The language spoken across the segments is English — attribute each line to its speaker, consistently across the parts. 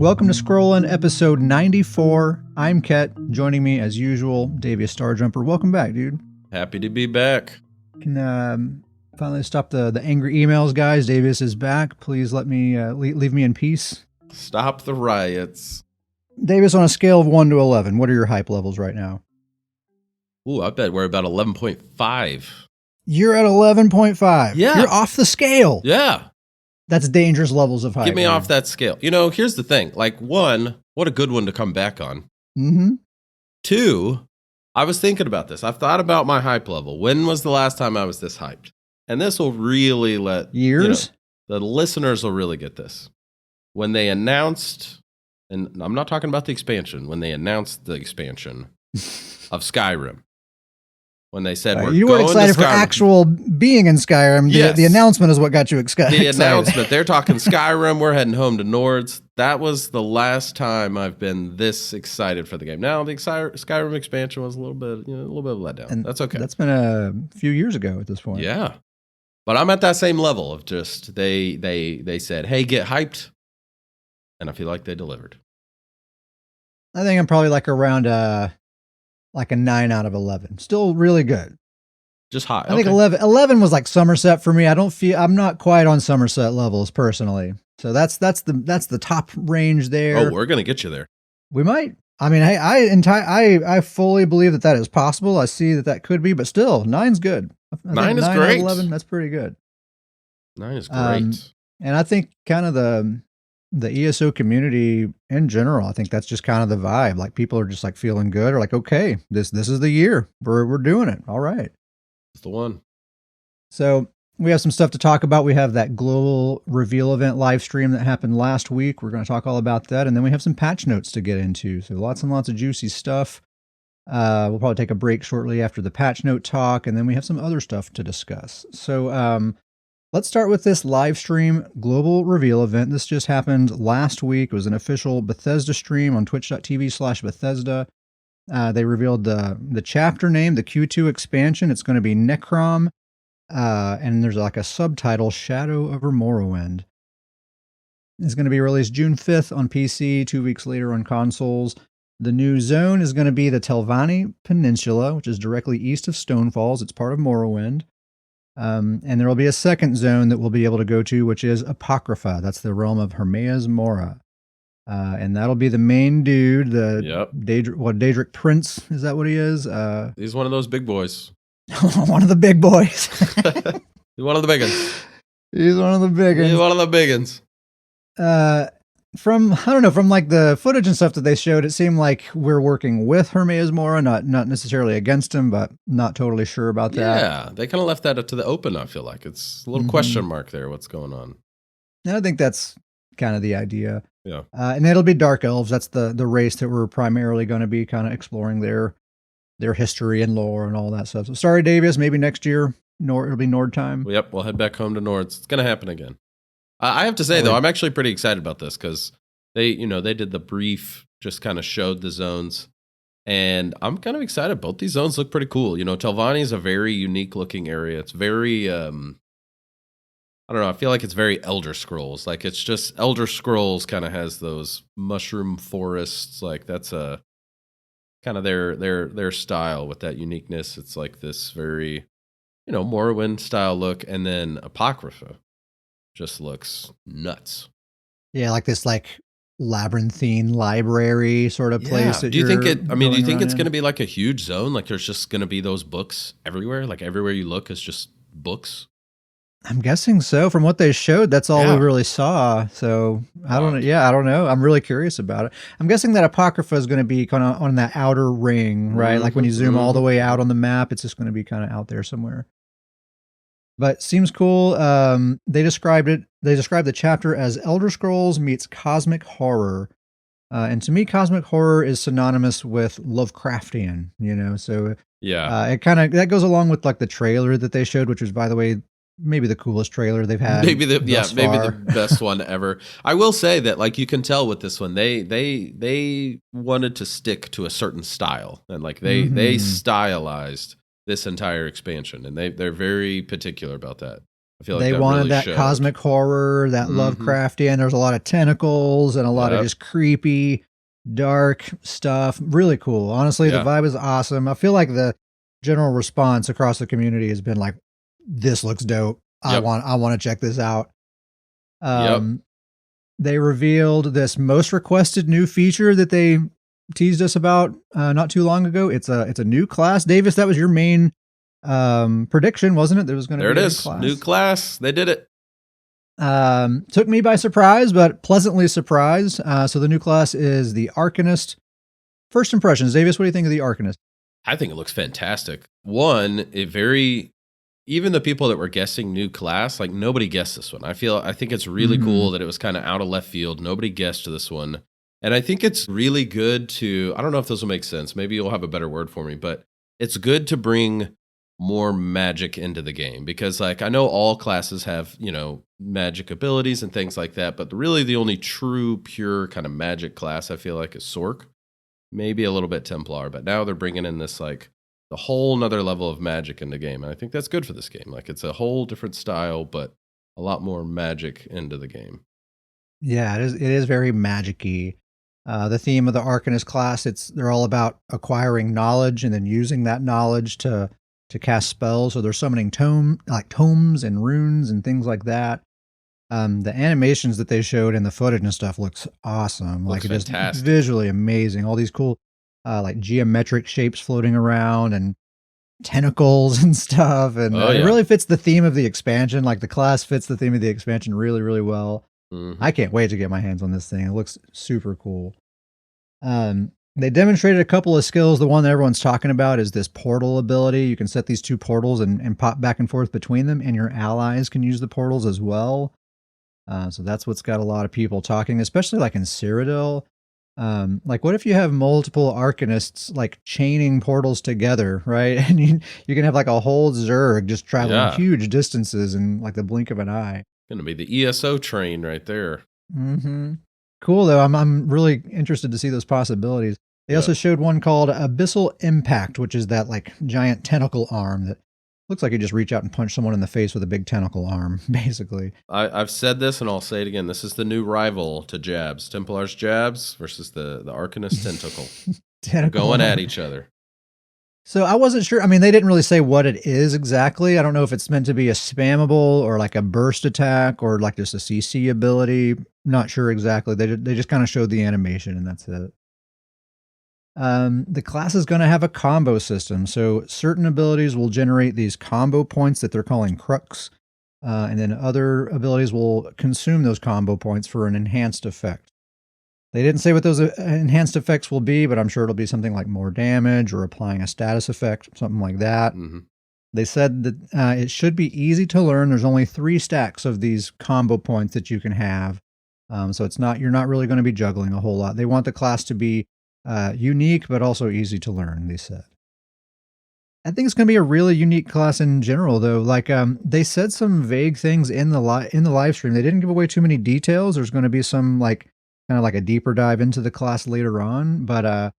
Speaker 1: Welcome to Scrollin, episode 94. I'm Ket. Joining me, as usual, Davius Starjumper. Welcome back, dude.
Speaker 2: Happy to be back.
Speaker 1: Can finally stop the angry emails, guys. Davius is back. Please let me leave me in peace.
Speaker 2: Stop the riots.
Speaker 1: Davius, on a scale of 1 to 11, what are your hype levels right now?
Speaker 2: Ooh, I bet we're about 11.5.
Speaker 1: You're at 11.5.
Speaker 2: Yeah.
Speaker 1: You're off the scale.
Speaker 2: Yeah.
Speaker 1: That's dangerous levels of hype.
Speaker 2: Get me off that scale. You know, here's the thing. Like, one, what a good one to come back on.
Speaker 1: Mm-hmm.
Speaker 2: Two, I was thinking about this. I've thought about my hype level. When was the last time I was this hyped? And this will really let...
Speaker 1: Years?
Speaker 2: The listeners will really get this. When they announced, and I'm not talking about the expansion, when they announced the expansion of Skyrim. When they said,
Speaker 1: you weren't excited for actual being in Skyrim.
Speaker 2: Yes.
Speaker 1: The announcement is what got you excited.
Speaker 2: The announcement. They're talking Skyrim. We're heading home to Nords. That was the last time I've been this excited for the game. Now, the Skyrim expansion was a little bit of a letdown. And that's okay.
Speaker 1: That's been a few years ago at this point.
Speaker 2: Yeah. But I'm at that same level of just, they said, hey, get hyped. And I feel like they delivered.
Speaker 1: I think I'm probably like around like a 9 out of 11. Still really good.
Speaker 2: Just high.
Speaker 1: I think 11 was like Somerset for me. I'm not quite on Somerset levels personally. So that's the top range there.
Speaker 2: Oh, we're going to get you there.
Speaker 1: We might. I mean, I fully believe that is possible. I see that could be, but still 9's good.
Speaker 2: 9 is
Speaker 1: 9
Speaker 2: great.
Speaker 1: Out of 11, that's pretty good.
Speaker 2: 9 is great.
Speaker 1: And I think kind of the ESO community in general, I think that's just kind of the vibe. Like people are just like feeling good or like, okay, this is the year. We're doing it. All right.
Speaker 2: It's the one.
Speaker 1: So we have some stuff to talk about. We have that global reveal event live stream that happened last week. We're going to talk all about that. And then we have some patch notes to get into. So lots and lots of juicy stuff. We'll probably take a break shortly after the patch note talk. And then we have some other stuff to discuss. So, let's start with this live stream global reveal event. This just happened last week. It was an official Bethesda stream on twitch.tv/Bethesda. They revealed the chapter name, the Q2 expansion. It's going to be Necrom. And there's like a subtitle, Shadow over Morrowind. It's going to be released June 5th on PC, 2 weeks later on consoles. The new zone is going to be the Telvanni Peninsula, which is directly east of Stonefalls. It's part of Morrowind. And there will be a second zone that we'll be able to go to, which is Apocrypha. That's the realm of Hermaeus Mora. And that'll be the main dude, Daedric Prince. Is that what he is?
Speaker 2: He's one of those big boys.
Speaker 1: One of the big boys.
Speaker 2: He's one of the big ones.
Speaker 1: He's one of the big ones.
Speaker 2: He's one of the big ones.
Speaker 1: From like the footage and stuff that they showed, it seemed like we're working with Hermaeus Mora, not necessarily against him, but not totally sure about that.
Speaker 2: Yeah, they kind of left that up to the open, I feel like. It's a little question mark there, what's going on.
Speaker 1: And I think that's kind of the idea.
Speaker 2: Yeah.
Speaker 1: And it'll be Dark Elves. That's the race that we're primarily going to be kind of exploring their history and lore and all that stuff. So sorry, Davius, maybe next year, it'll be Nord time.
Speaker 2: Yep, we'll head back home to Nords. It's going to happen again. I have to say, though, I'm actually pretty excited about this because they did the brief, just kind of showed the zones. And I'm kind of excited. Both these zones look pretty cool. You know, Telvanni is a very unique looking area. It's very, I don't know, I feel like it's very Elder Scrolls. Like it's just Elder Scrolls kind of has those mushroom forests. Like that's a kind of their style with that uniqueness. It's like this very, Morrowind style look. And then Apocrypha just looks nuts.
Speaker 1: Yeah, like this like labyrinthine library sort of place.
Speaker 2: Do you think it's going to be like a huge zone? Like there's just going to be those books everywhere? Like everywhere you look is just books?
Speaker 1: I'm guessing so. From what they showed, that's all we really saw. So I don't know. I'm really curious about it. I'm guessing that Apocrypha is going to be kind of on that outer ring, right? Like when you zoom all the way out on the map, it's just going to be kind of out there somewhere. But seems cool. They described the chapter as Elder Scrolls meets cosmic horror. And to me, cosmic horror is synonymous with Lovecraftian, so it kind of, that goes along with like the trailer that they showed, which was, by the way, maybe the coolest trailer they've had. Maybe the
Speaker 2: best one ever. I will say that, like, you can tell with this one, they wanted to stick to a certain style, and like they stylized this entire expansion, and they're very particular about that. I feel like
Speaker 1: They
Speaker 2: that
Speaker 1: wanted
Speaker 2: really
Speaker 1: that
Speaker 2: showed.
Speaker 1: cosmic horror, that Lovecraftian. There's a lot of tentacles and a lot of just creepy, dark stuff. Really cool. Honestly, the vibe is awesome. I feel like the general response across the community has been like, "This looks dope. I want to check this out." They revealed this most requested new feature that they teased us about not too long ago. It's a new class. Davis, that was your main prediction, wasn't it? There was going to be a new class.
Speaker 2: New class. They did it.
Speaker 1: Took me by surprise, but pleasantly surprised. So the new class is the Arcanist. First impressions, Davis, what do you think of the Arcanist?
Speaker 2: I think it looks fantastic. Even the people that were guessing new class, like nobody guessed this one. I think it's really cool that it was kind of out of left field. Nobody guessed this one. And I think it's really good I don't know if this will make sense. Maybe you'll have a better word for me, but it's good to bring more magic into the game because like I know all classes have, magic abilities and things like that, but really the only true pure kind of magic class I feel like is Sork, maybe a little bit Templar, but now they're bringing in this like the whole nother level of magic in the game. And I think that's good for this game. Like it's a whole different style, but a lot more magic into the game.
Speaker 1: Yeah, it is very magic-y. The theme of the Arcanist class, they're all about acquiring knowledge and then using that knowledge to cast spells. So they're summoning tomes and runes and things like that. The animations that they showed in the footage and stuff looks awesome.
Speaker 2: Looks fantastic.
Speaker 1: Just visually amazing. All these cool like geometric shapes floating around and tentacles and stuff. And it really fits the theme of the expansion. Like the class fits the theme of the expansion really, really well. I can't wait to get my hands on this thing. It looks super cool. They demonstrated a couple of skills. The one that everyone's talking about is this portal ability. You can set these two portals and pop back and forth between them, and your allies can use the portals as well. So that's what's got a lot of people talking, especially like in Cyrodiil. Like what if you have multiple Arcanists like chaining portals together, right? And you can have like a whole Zerg just traveling huge distances in like the blink of an eye.
Speaker 2: Gonna be the ESO train right there.
Speaker 1: Cool though. I'm really interested to see those possibilities. They also showed one called Abyssal Impact, which is that like giant tentacle arm that looks like you just reach out and punch someone in the face with a big tentacle arm, basically.
Speaker 2: I've said this and I'll say it again. This is the new rival to Jabs. Templar's Jabs versus the Arcanist Tentacle. Going at each other.
Speaker 1: So I wasn't sure. I mean, they didn't really say what it is exactly. I don't know if it's meant to be a spammable or like a burst attack or like just a CC ability. Not sure exactly. They just kind of showed the animation and that's it. The class is going to have a combo system. So certain abilities will generate these combo points that they're calling crux. And then other abilities will consume those combo points for an enhanced effect. They didn't say what those enhanced effects will be, but I'm sure it'll be something like more damage or applying a status effect, something like that. They said that it should be easy to learn. There's only 3 stacks of these combo points that you can have. So you're not really going to be juggling a whole lot. They want the class to be unique, but also easy to learn, they said. I think it's going to be a really unique class in general, though. Like they said some vague things in the live stream. They didn't give away too many details. There's going to be some like kind of like a deeper dive into the class later on, but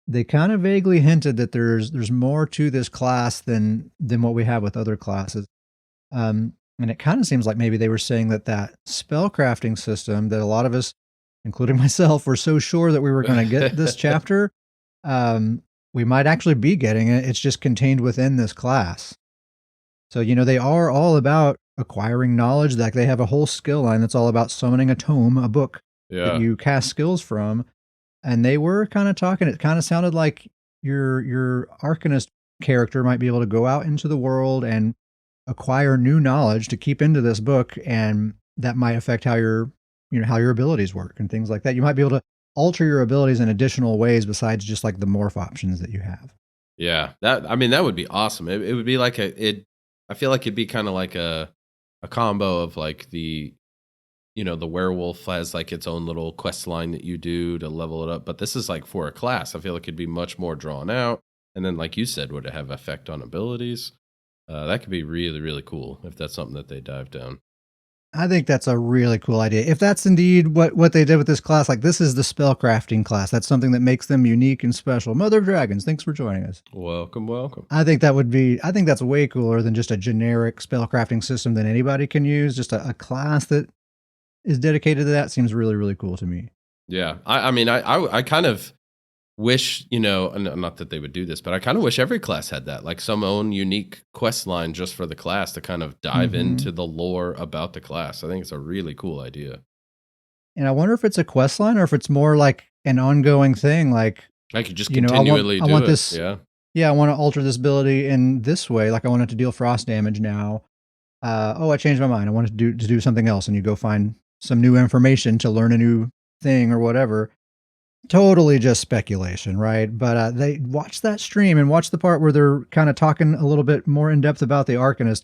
Speaker 1: they kind of vaguely hinted that there's more to this class than what we have with other classes. And it kind of seems like maybe they were saying that spellcrafting system that a lot of us, including myself, were so sure that we were going to get this chapter, we might actually be getting it. It's just contained within this class. So, they are all about acquiring knowledge. Like they have a whole skill line that's all about summoning a tome, a book that you cast skills from. And they were kind of talking. It kind of sounded like your Arcanist character might be able to go out into the world and acquire new knowledge to keep into this book, and that might affect how your abilities work and things like that. You might be able to alter your abilities in additional ways besides just like the morph options that you have.
Speaker 2: Yeah, that would be awesome. It would be like I feel like it'd be kind of like a combo of like the werewolf has like its own little quest line that you do to level it up. But this is like for a class. I feel like it'd be much more drawn out. And then, like you said, would it have effect on abilities? That could be really, really cool if that's something that they dive down.
Speaker 1: I think that's a really cool idea. If that's indeed what they did with this class, like this is the spellcrafting class. That's something that makes them unique and special. Mother of Dragons, thanks for joining us.
Speaker 2: Welcome, welcome.
Speaker 1: I think that's way cooler than just a generic spellcrafting system that anybody can use. Just a class that is dedicated to that seems really, really cool to me.
Speaker 2: Yeah. I mean, I kind of wish, not that they would do this, but I kind of wish every class had that, like some own unique quest line just for the class to kind of dive into the lore about the class. I think it's a really cool idea.
Speaker 1: And I wonder if it's a quest line or if it's more like an ongoing thing. Like
Speaker 2: I could just continually
Speaker 1: I want
Speaker 2: do
Speaker 1: this.
Speaker 2: Yeah.
Speaker 1: Yeah, I want to alter this ability in this way. Like I want it to deal frost damage now. I changed my mind. I wanted to do something else, and you go find some new information to learn a new thing or whatever. Totally just speculation, right? But they watch that stream and watch the part where they're kind of talking a little bit more in depth about the Arcanist.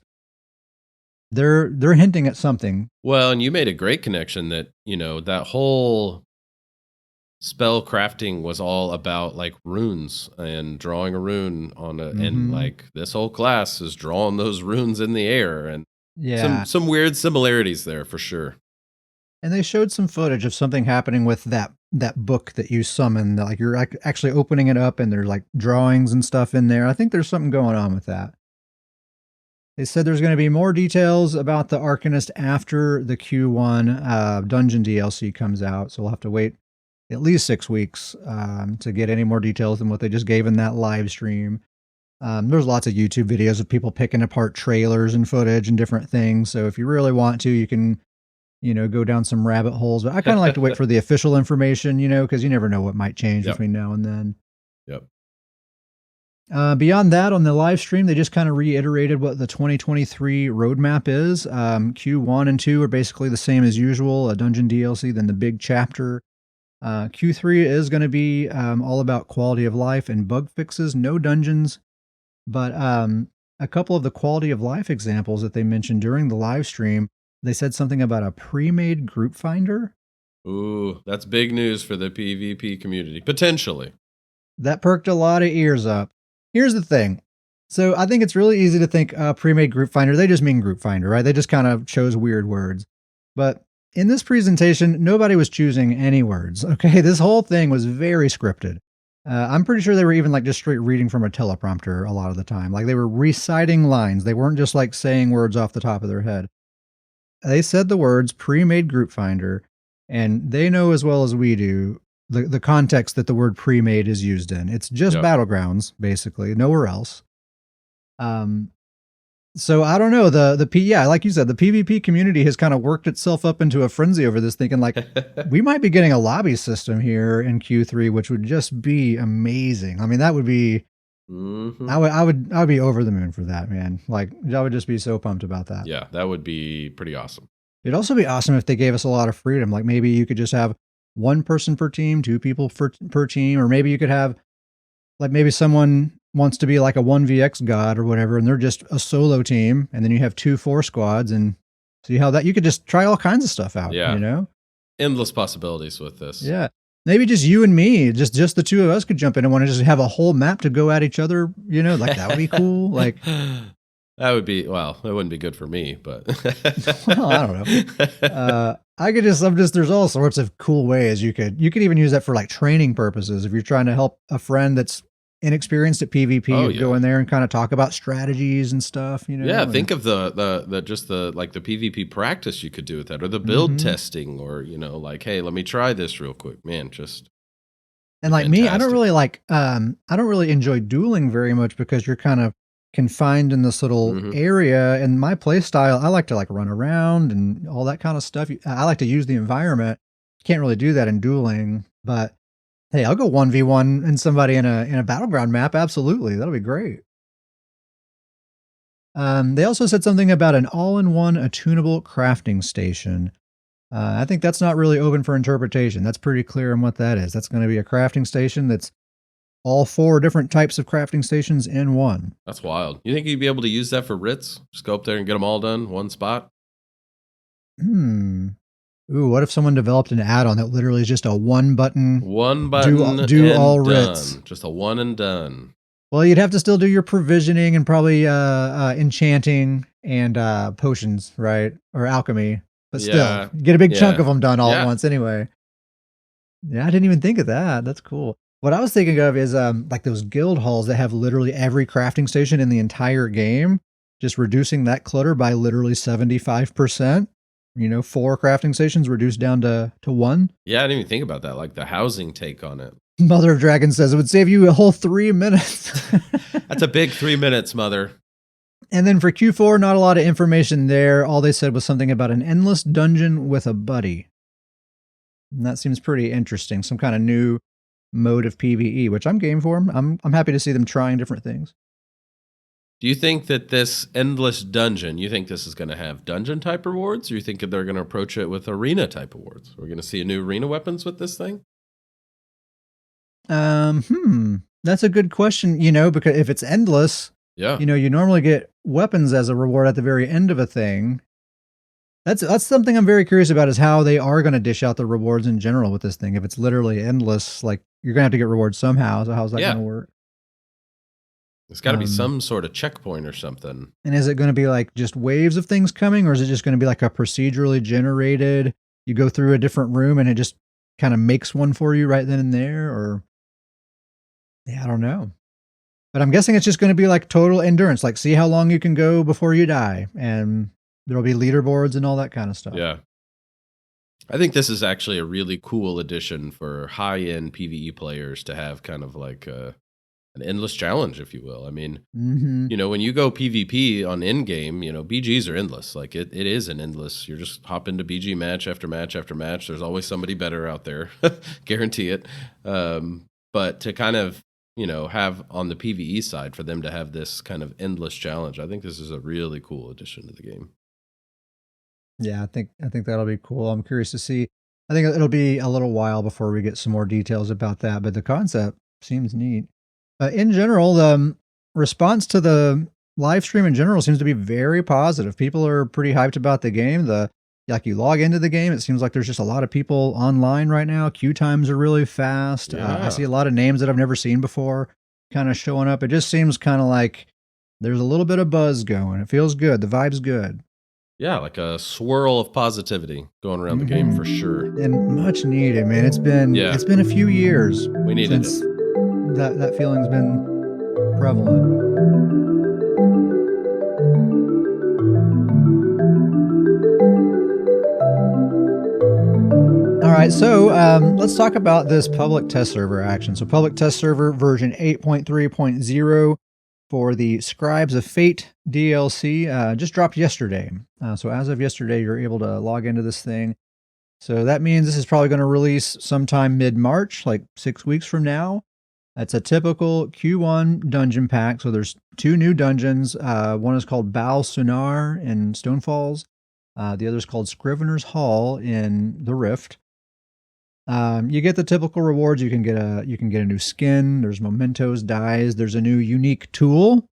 Speaker 1: They're hinting at something.
Speaker 2: Well, and you made a great connection that, that whole spell crafting was all about like runes and drawing a rune on and like this whole class is drawing those runes in the air, and some weird similarities there for sure.
Speaker 1: And they showed some footage of something happening with that book that you summon. Like you're actually opening it up and there's like drawings and stuff in there. I think there's something going on with that. They said there's going to be more details about the Arcanist after the Q1 dungeon DLC comes out. So we'll have to wait at least 6 weeks to get any more details than what they just gave in that live stream. There's lots of YouTube videos of people picking apart trailers and footage and different things. So if you really want to, you can go down some rabbit holes. But I kind of like to wait for the official information, because you never know what might change between now and then.
Speaker 2: Yep.
Speaker 1: Beyond that, on the live stream, they just kind of reiterated what the 2023 roadmap is. Q1 and 2 are basically the same as usual, a dungeon DLC, then the big chapter. Q3 is going to be all about quality of life and bug fixes, no dungeons. But a couple of the quality of life examples that they mentioned during the live stream, they said something about a pre-made group finder.
Speaker 2: Ooh, that's big news for the PvP community, potentially.
Speaker 1: That perked a lot of ears up. Here's the thing. So I think it's really easy to think pre-made group finder. They just mean group finder, right? They just kind of chose weird words. But in this presentation, nobody was choosing any words. Okay, this whole thing was very scripted. I'm pretty sure they were even like just straight reading from a teleprompter a lot of the time. Like they were reciting lines. They weren't just like saying words off the top of their head. They said the words pre-made group finder, and they know as well as we do the context that the word pre-made is used in. It's just Battlegrounds, basically, nowhere else. So I don't know, like you said, the PvP community has kind of worked itself up into a frenzy over this, thinking like we might be getting a lobby system here in Q3, which would just be amazing. I mean, that would be I would be over the moon for that, man. Like I would just be so pumped about that.
Speaker 2: Yeah, that would be pretty awesome.
Speaker 1: It'd also be awesome if they gave us a lot of freedom. Like maybe you could just have one person per team, 2 people per team, or maybe you could have like maybe someone wants to be like a 1vx god or whatever, and they're just a solo team, and then you have 2 4 squads, and see how that you could just try all kinds of stuff out.
Speaker 2: Endless possibilities with this.
Speaker 1: Yeah, maybe just you and me, just the 2 of us could jump in and want to just have a whole map to go at each other. Like that would be cool. Like
Speaker 2: that would be, well, it wouldn't be good for me, but
Speaker 1: well, I don't know. There's all sorts of cool ways you could even use that for like training purposes. If you're trying to help a friend that's inexperienced at PvP, go in there and kind of talk about strategies and stuff,
Speaker 2: Yeah, think of the PvP practice you could do with that, or the build testing, or like, hey, let me try this real quick, man.
Speaker 1: And like me, I don't really enjoy dueling very much because you're kind of confined in this little area. And my play style, I like to like run around and all that kind of stuff. I like to use the environment. Can't really do that in dueling, but hey, I'll go 1v1 and somebody in a battleground map. Absolutely. That'll be great. They also said something about an all-in-one attunable crafting station. I think that's not really open for interpretation. That's pretty clear on what that is. That's going to be a crafting station that's all 4 different types of crafting stations in one.
Speaker 2: That's wild. You think you'd be able to use that for writs? Just go up there and get them all done, one spot?
Speaker 1: Ooh, what if someone developed an add-on that literally is just a one button do all writs?
Speaker 2: Just a one and done.
Speaker 1: Well, you'd have to still do your provisioning and probably enchanting and potions, right? Or alchemy. But still, you get a big chunk of them done all
Speaker 2: Yeah.
Speaker 1: at once anyway. Yeah, I didn't even think of that. That's cool. What I was thinking of is like those guild halls that have literally every crafting station in the entire game, just reducing that clutter by literally 75%. 4 crafting stations reduced down to 1.
Speaker 2: Yeah, I didn't even think about that, like the housing take on it.
Speaker 1: Mother of Dragon says it would save you a whole 3 minutes.
Speaker 2: That's a big 3 minutes, Mother.
Speaker 1: And then for Q4, not a lot of information there. All they said was something about an endless dungeon with a buddy. And that seems pretty interesting. Some kind of new mode of PvE, which I'm game for. I'm happy to see them trying different things.
Speaker 2: Do you think that this endless dungeon, you think this is going to have dungeon type rewards, or you think they're going to approach it with arena type rewards? We're going to see a new arena weapons with this thing?
Speaker 1: That's a good question, because if it's endless, you normally get weapons as a reward at the very end of a thing. That's something I'm very curious about, is how they are going to dish out the rewards in general with this thing. If it's literally endless, like you're going to have to get rewards somehow. So how's that going to work?
Speaker 2: There's got to be some sort of checkpoint or something.
Speaker 1: And is it going to be like just waves of things coming, or is it just going to be like a procedurally generated, you go through a different room and it just kind of makes one for you right then and there? Or I don't know. But I'm guessing it's just going to be like total endurance, like see how long you can go before you die. And there'll be leaderboards and all that kind of stuff.
Speaker 2: Yeah. I think this is actually a really cool addition for high-end PvE players to have kind of like an endless challenge, if you will. I mean, when you go PvP on in-game, BGs are endless. Like it is an endless. You're just hop into BG match after match after match. There's always somebody better out there. Guarantee it. But to kind of, have on the PvE side for them to have this kind of endless challenge, I think this is a really cool addition to the game.
Speaker 1: Yeah, I think that'll be cool. I'm curious to see. I think it'll be a little while before we get some more details about that, but the concept seems neat. In general, the response to the live stream in general seems to be very positive. People are pretty hyped about the game. Like you log into the game, it seems like there's just a lot of people online right now. Queue times are really fast. I see a lot of names that I've never seen before kind of showing up. It just seems kind of like there's a little bit of buzz going. It feels good. The vibe's good.
Speaker 2: Yeah, like a swirl of positivity going around the game for sure.
Speaker 1: And much needed, man. It's been a few years.
Speaker 2: We needed
Speaker 1: since that feeling's been prevalent. All right, so let's talk about this public test server action. So public test server version 8.3.0 for the Scribes of Fate DLC just dropped yesterday. So as of yesterday, you're able to log into this thing. So that means this is probably going to release sometime mid-March, like 6 weeks from now. That's a typical Q1 dungeon pack. So there's 2 new dungeons. One is called Bal Sunar in Stonefalls. The other is called Scrivener's Hall in the Rift. You get the typical rewards. You can get a new skin. There's mementos, dies. There's a new unique tool.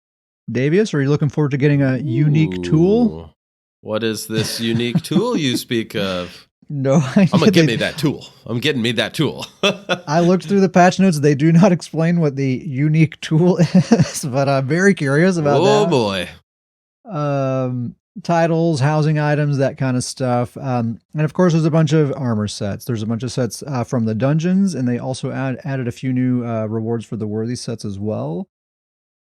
Speaker 1: Davius, are you looking forward to getting a unique tool?
Speaker 2: What is this unique tool you speak of?
Speaker 1: No,
Speaker 2: I'm gonna get me that tool. I'm getting me that tool.
Speaker 1: I looked through the patch notes. They do not explain what the unique tool is, but I'm very curious about that.
Speaker 2: Oh boy.
Speaker 1: Titles, housing items, that kind of stuff. And of course, there's a bunch of armor sets. There's a bunch of sets from the dungeons, and they also added a few new rewards for the worthy sets as well.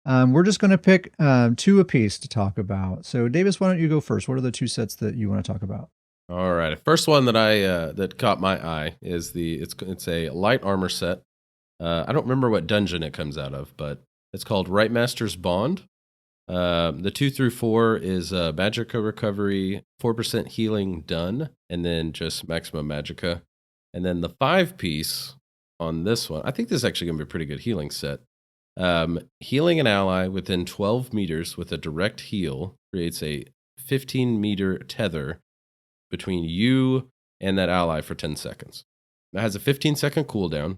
Speaker 1: We're just going to pick 2 apiece to talk about. So, Davis, why don't you go first? What are the 2 sets that you want to talk about?
Speaker 2: All right. First one that that caught my eye is it's a light armor set. I don't remember what dungeon it comes out of, but it's called Rightmaster's Bond. The 2 through 4 is Magicka recovery, 4% healing done, and then just maximum Magicka. And then the 5-piece on this one, I think this is actually going to be a pretty good healing set. Healing an ally within 12 meters with a direct heal creates a 15-meter tether between you and that ally for 10 seconds. It has a 15-second cooldown.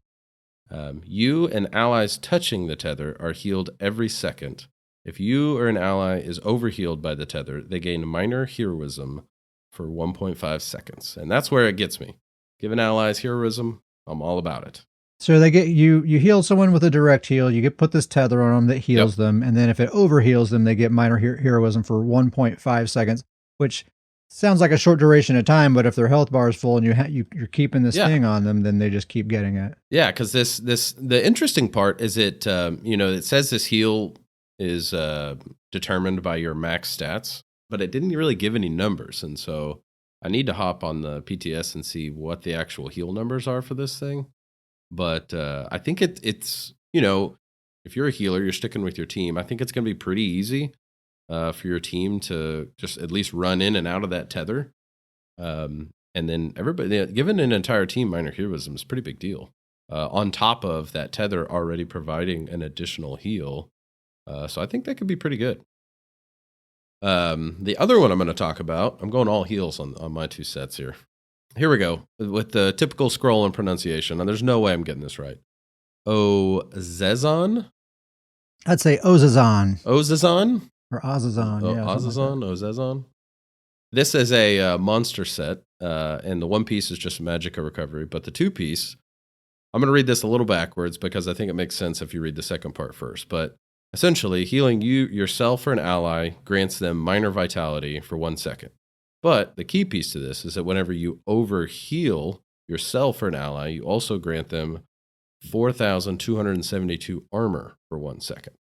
Speaker 2: You and allies touching the tether are healed every second. If you or an ally is overhealed by the tether, they gain minor heroism for 1.5 seconds. And that's where it gets me. Given allies heroism, I'm all about it.
Speaker 1: So they get you heal someone with a direct heal, you put this tether on them that heals them, and then if it overheals them, they get minor heroism for 1.5 seconds, which Sounds like a short duration of time, but if their health bar is full and you're keeping this
Speaker 2: Yeah.
Speaker 1: thing on them, then they just keep getting it.
Speaker 2: Yeah, because the interesting part is it says this heal is determined by your max stats, but it didn't really give any numbers, and so I need to hop on the PTS and see what the actual heal numbers are for this thing. But I think it's if you're a healer, you're sticking with your team. I think it's going to be pretty easy for your team to just at least run in and out of that tether. And then everybody, given an entire team minor heroism is a pretty big deal. On top of that tether already providing an additional heal. So I think that could be pretty good. The other one I'm going to talk about, I'm going all heals on my 2 sets here. Here we go. With the typical Scrollin pronunciation. Now, there's no way I'm getting this right. Ozezon?
Speaker 1: I'd say Ozezon.
Speaker 2: Ozezon?
Speaker 1: Or Ozezon, yeah.
Speaker 2: Ozezon, Ozezon. This is a monster set, and the 1 piece is just Magicka Recovery, but the 2 piece, I'm going to read this a little backwards because I think it makes sense if you read the second part first. But essentially, healing yourself or an ally grants them minor vitality for 1 second. But the key piece to this is that whenever you overheal yourself or an ally, you also grant them 4,272 armor for 1 second.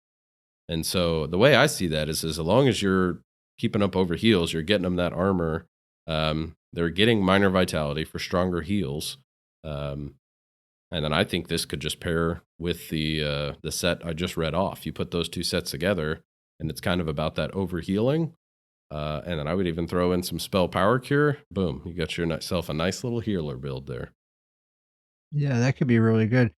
Speaker 2: And so the way I see that is as long as you're keeping up over heals, you're getting them that armor. They're getting minor vitality for stronger heals. And then I think this could just pair with the set I just read off. You put those 2 sets together, and it's kind of about that overhealing. And then I would even throw in some spell power cure. Boom, you got yourself a nice little healer build there.
Speaker 1: Yeah, that could be really good.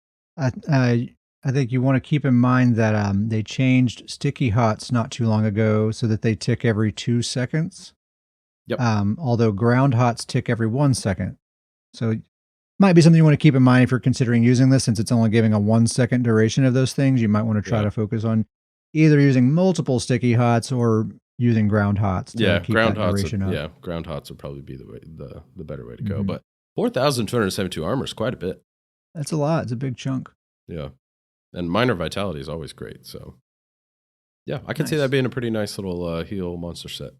Speaker 1: I think you want to keep in mind that they changed sticky hots not too long ago so that they tick every 2 seconds.
Speaker 2: Yep.
Speaker 1: Although ground hots tick every 1 second. So it might be something you want to keep in mind if you're considering using this, since it's only giving a 1 second duration of those things. You might want to try to focus on either using multiple sticky hots or using ground hots to keep
Speaker 2: ground
Speaker 1: that
Speaker 2: hots
Speaker 1: duration up.
Speaker 2: Yeah, ground hots would probably be the better way to go. But 4,272 armor is quite a bit.
Speaker 1: That's a lot. It's a big chunk.
Speaker 2: Yeah. And minor vitality is always great. So, yeah, I can see that being a pretty nice little heal monster set.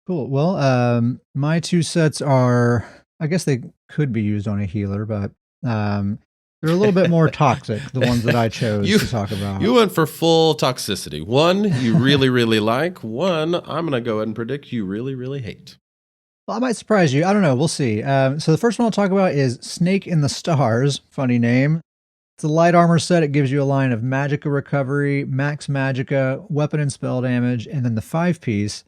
Speaker 1: Cool. Well, my 2 sets are, I guess they could be used on a healer, but they're a little bit more toxic, the ones that I chose to talk about.
Speaker 2: You went for full toxicity. 1 you really, really like. 1 I'm going to go ahead and predict you really, really hate.
Speaker 1: Well, I might surprise you. I don't know. We'll see. So the first one I'll talk about is Snake in the Stars. Funny name. It's a light armor set. It gives you a line of Magicka Recovery, Max Magicka, weapon and spell damage, and then the 5 piece.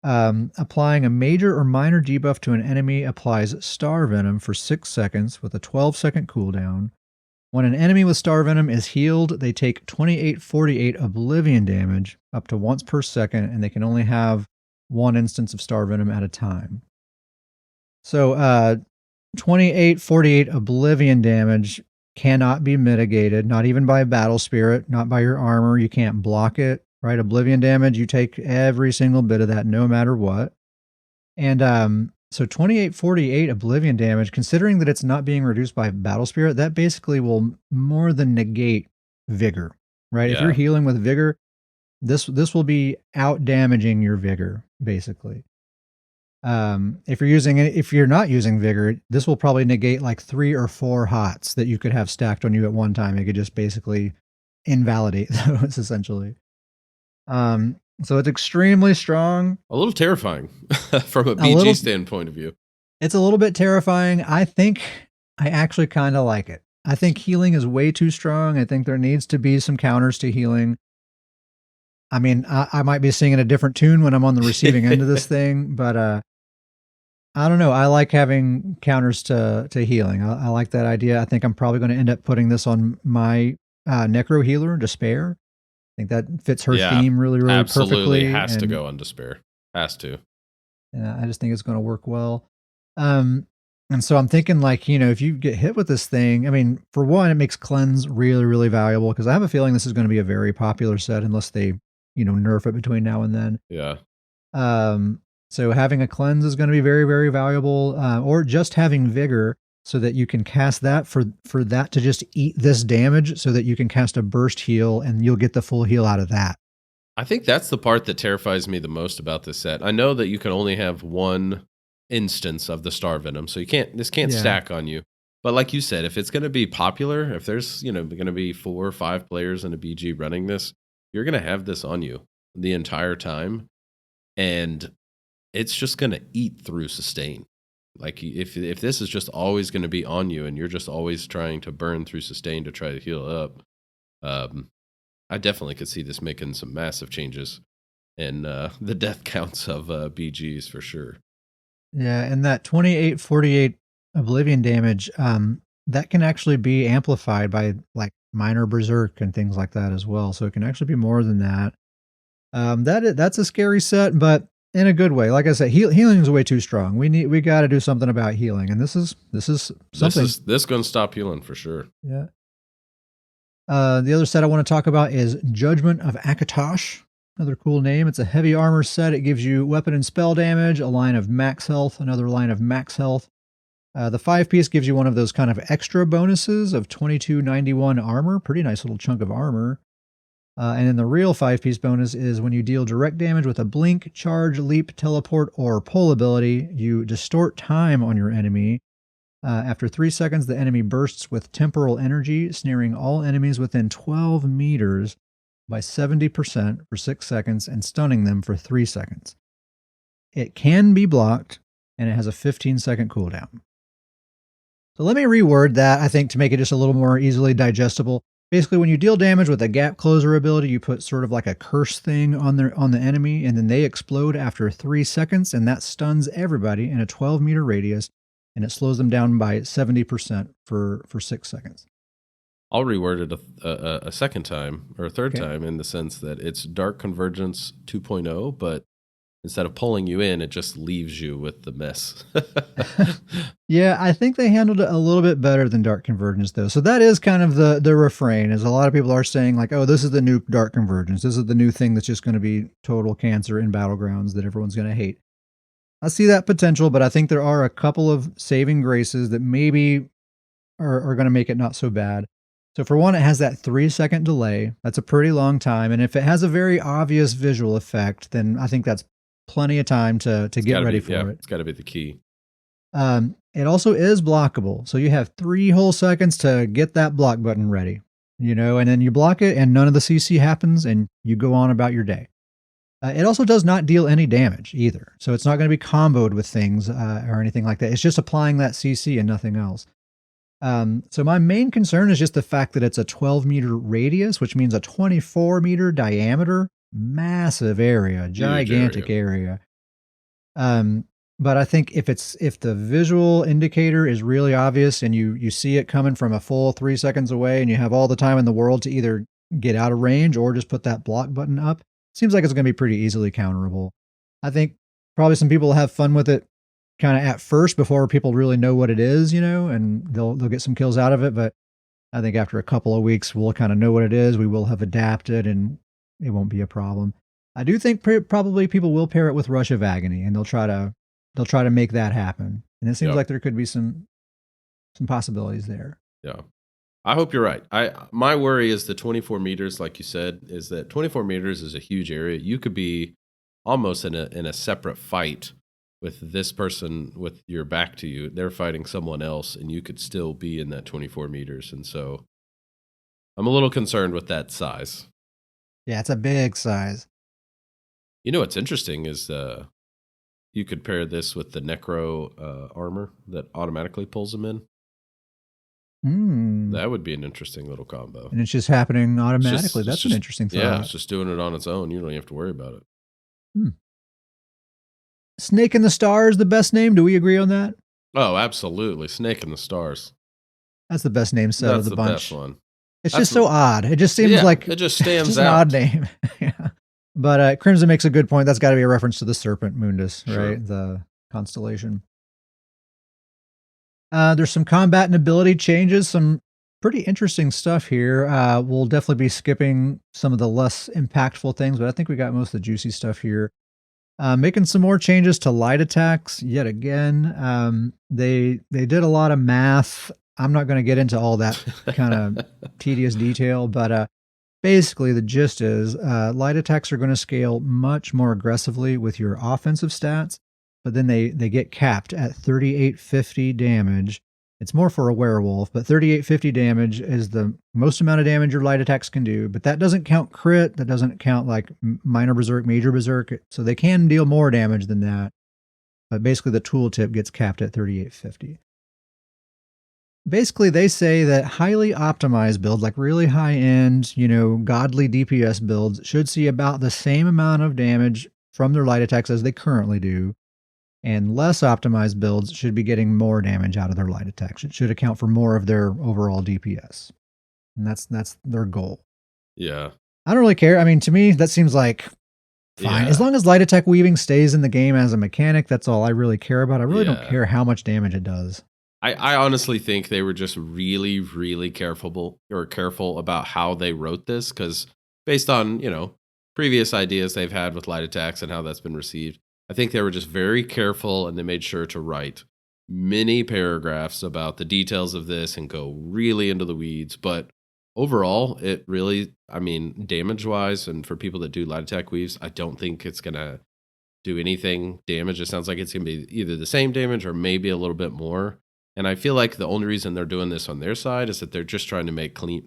Speaker 1: Applying a major or minor debuff to an enemy applies Star Venom for 6 seconds with a 12-second cooldown. When an enemy with Star Venom is healed, they take 2848 Oblivion damage up to once per second, and they can only have 1 instance of Star Venom at a time. So 2848 Oblivion damage cannot be mitigated, not even by a battle spirit, not by your armor. You can't block it, right? Oblivion damage, you take every single bit of that no matter what. And so 2848 Oblivion damage, considering that it's not being reduced by battle spirit, that basically will more than negate vigor, right?
Speaker 2: Yeah.
Speaker 1: If you're healing with vigor, this will be out damaging your vigor, basically. If you're not using vigor, this will probably negate like 3 or 4 hots that you could have stacked on you at one time. It could just basically invalidate those, essentially. So it's extremely strong.
Speaker 2: A little terrifying from a BG standpoint of view.
Speaker 1: It's a little bit terrifying. I think I actually kind of like it. I think healing is way too strong. I think there needs to be some counters to healing. I mean, I might be singing a different tune when I'm on the receiving end of this thing, but I don't know. I like having counters to healing. I like that idea. I think I'm probably going to end up putting this on my Necro healer, Despair. I think that fits her theme really, really
Speaker 2: absolutely
Speaker 1: perfectly.
Speaker 2: Has to go on Despair. Has to.
Speaker 1: Yeah, I just think it's going to work well. And so I'm thinking, like, if you get hit with this thing, I mean, for one, it makes cleanse really, really valuable, because I have a feeling this is going to be a very popular set unless they, nerf it between now and then.
Speaker 2: Yeah.
Speaker 1: So having a cleanse is going to be very, very valuable, or just having vigor so that you can cast that for that to just eat this damage so that you can cast a burst heal and you'll get the full heal out of that.
Speaker 2: I think that's the part that terrifies me the most about this set. I know that you can only have one instance of the Star Venom, so this can't stack on you. But like you said, if it's going to be popular, if there's going to be 4 or 5 players in a BG running this, you're going to have this on you the entire time, and it's just going to eat through sustain. Like if this is just always going to be on you, and you're just always trying to burn through sustain to try to heal up, I definitely could see this making some massive changes in the death counts of BGs for sure.
Speaker 1: Yeah, and that 2848 Oblivion damage, that can actually be amplified by like minor Berserk and things like that as well. So it can actually be more than that. That's a scary set, but in a good way. Like I said, healing is way too strong. We got to do something about healing, and this is something.
Speaker 2: This going to stop healing for sure.
Speaker 1: Yeah. The other set I want to talk about is Judgment of Akatosh. Another cool name. It's a heavy armor set. It gives you weapon and spell damage, a line of max health, another line of max health. The 5-piece gives you one of those kind of extra bonuses of 2291 armor. Pretty nice little chunk of armor. And then the real 5-piece bonus is when you deal direct damage with a blink, charge, leap, teleport, or pull ability, you distort time on your enemy. After 3 seconds, the enemy bursts with temporal energy, snaring all enemies within 12 meters by 70% for 6 seconds and stunning them for 3 seconds. It can be blocked, and it has a 15-second cooldown. So let me reword that, I think, to make it just a little more easily digestible. Basically, when you deal damage with a gap closer ability, you put sort of like a curse thing on the enemy, and then they explode after 3 seconds, and that stuns everybody in a 12-meter radius, and it slows them down by 70% for 6 seconds.
Speaker 2: I'll reword it a second time, or a third time, in the sense that it's Dark Convergence 2.0, but instead of pulling you in, it just leaves you with the mess.
Speaker 1: Yeah, I think they handled it a little bit better than Dark Convergence, though. So that is kind of the refrain, is a lot of people are saying, like, oh, this is the new Dark Convergence. This is the new thing that's just going to be total cancer in Battlegrounds that everyone's going to hate. I see that potential, but I think there are a couple of saving graces that maybe are going to make it not so bad. So for one, it has that 3-second delay. That's a pretty long time. And if it has a very obvious visual effect, then I think that's plenty of time to get ready for it.
Speaker 2: It's got to be the key.
Speaker 1: It also is blockable. So you have 3 whole seconds to get that block button ready, and then you block it and none of the CC happens and you go on about your day. It also does not deal any damage either. So it's not going to be comboed with things or anything like that. It's just applying that CC and nothing else. So my main concern is just the fact that it's a 12-meter radius, which means a 24-meter diameter, massive area, gigantic area. But I think if the visual indicator is really obvious and you see it coming from a full 3 seconds away and you have all the time in the world to either get out of range or just put that block button up, seems like it's going to be pretty easily counterable. I think probably some people will have fun with it kind of at first before people really know what it is, and they'll get some kills out of it. But I think after a couple of weeks, we'll kind of know what it is. We will have adapted and it won't be a problem. I do think probably people will pair it with Rush of Agony, and they'll try to make that happen. And it seems like there could be some possibilities there. Yeah.
Speaker 2: I hope you're right. My worry is the 24 meters, like you said, is that 24 meters is a huge area. You could be almost in a separate fight with this person with your back to you. They're fighting someone else, and you could still be in that 24 meters. And so I'm a little concerned with that size.
Speaker 1: Yeah, it's a big size.
Speaker 2: What's interesting is you could pair this with the Necro armor that automatically pulls them in. That would be an interesting little combo.
Speaker 1: And it's just happening automatically. That's an interesting thought.
Speaker 2: Yeah, it's just doing it on its own. You don't even have to worry about it.
Speaker 1: Snake in the Stars, the best name. Do we agree on that?
Speaker 2: Oh, absolutely. Snake in the Stars.
Speaker 1: That's the best name set of the bunch.
Speaker 2: That's the best one.
Speaker 1: It's just so odd. It just seems like
Speaker 2: it just stands
Speaker 1: just
Speaker 2: out.
Speaker 1: An odd name. Yeah. But Crimson makes a good point. That's got to be a reference to the Serpent Mundus,
Speaker 2: Sure.
Speaker 1: right? The constellation. There's some combat and ability changes, some pretty interesting stuff here. We'll definitely be skipping some of the less impactful things, but I think we got most of the juicy stuff here. Making some more changes to light attacks yet again. They did a lot of math. I'm not going to get into all that kind of tedious detail, but basically the gist is light attacks are going to scale much more aggressively with your offensive stats, but then they get capped at 3850 damage. It's more for a werewolf, but 3850 damage is the most amount of damage your light attacks can do, but that doesn't count crit, that doesn't count like minor berserk, major berserk, so they can deal more damage than that. But basically the tooltip gets capped at 3850. Basically, they say that highly optimized builds, like really high-end, godly DPS builds, should see about the same amount of damage from their light attacks as they currently do, and less optimized builds should be getting more damage out of their light attacks. It should account for more of their overall DPS, and that's their goal.
Speaker 2: Yeah.
Speaker 1: I don't really care. I mean, to me, that seems like fine.
Speaker 2: Yeah.
Speaker 1: As long as light attack weaving stays in the game as a mechanic, that's all I really care about. I really don't care how much damage it does.
Speaker 2: I honestly think they were just really, really careful about how they wrote this, because based on, previous ideas they've had with light attacks and how that's been received, I think they were just very careful, and they made sure to write many paragraphs about the details of this and go really into the weeds. But overall, it really, damage-wise, and for people that do light attack weaves, I don't think it's going to do anything damage. It sounds like it's going to be either the same damage or maybe a little bit more. And I feel like the only reason they're doing this on their side is that they're just trying to make cleaner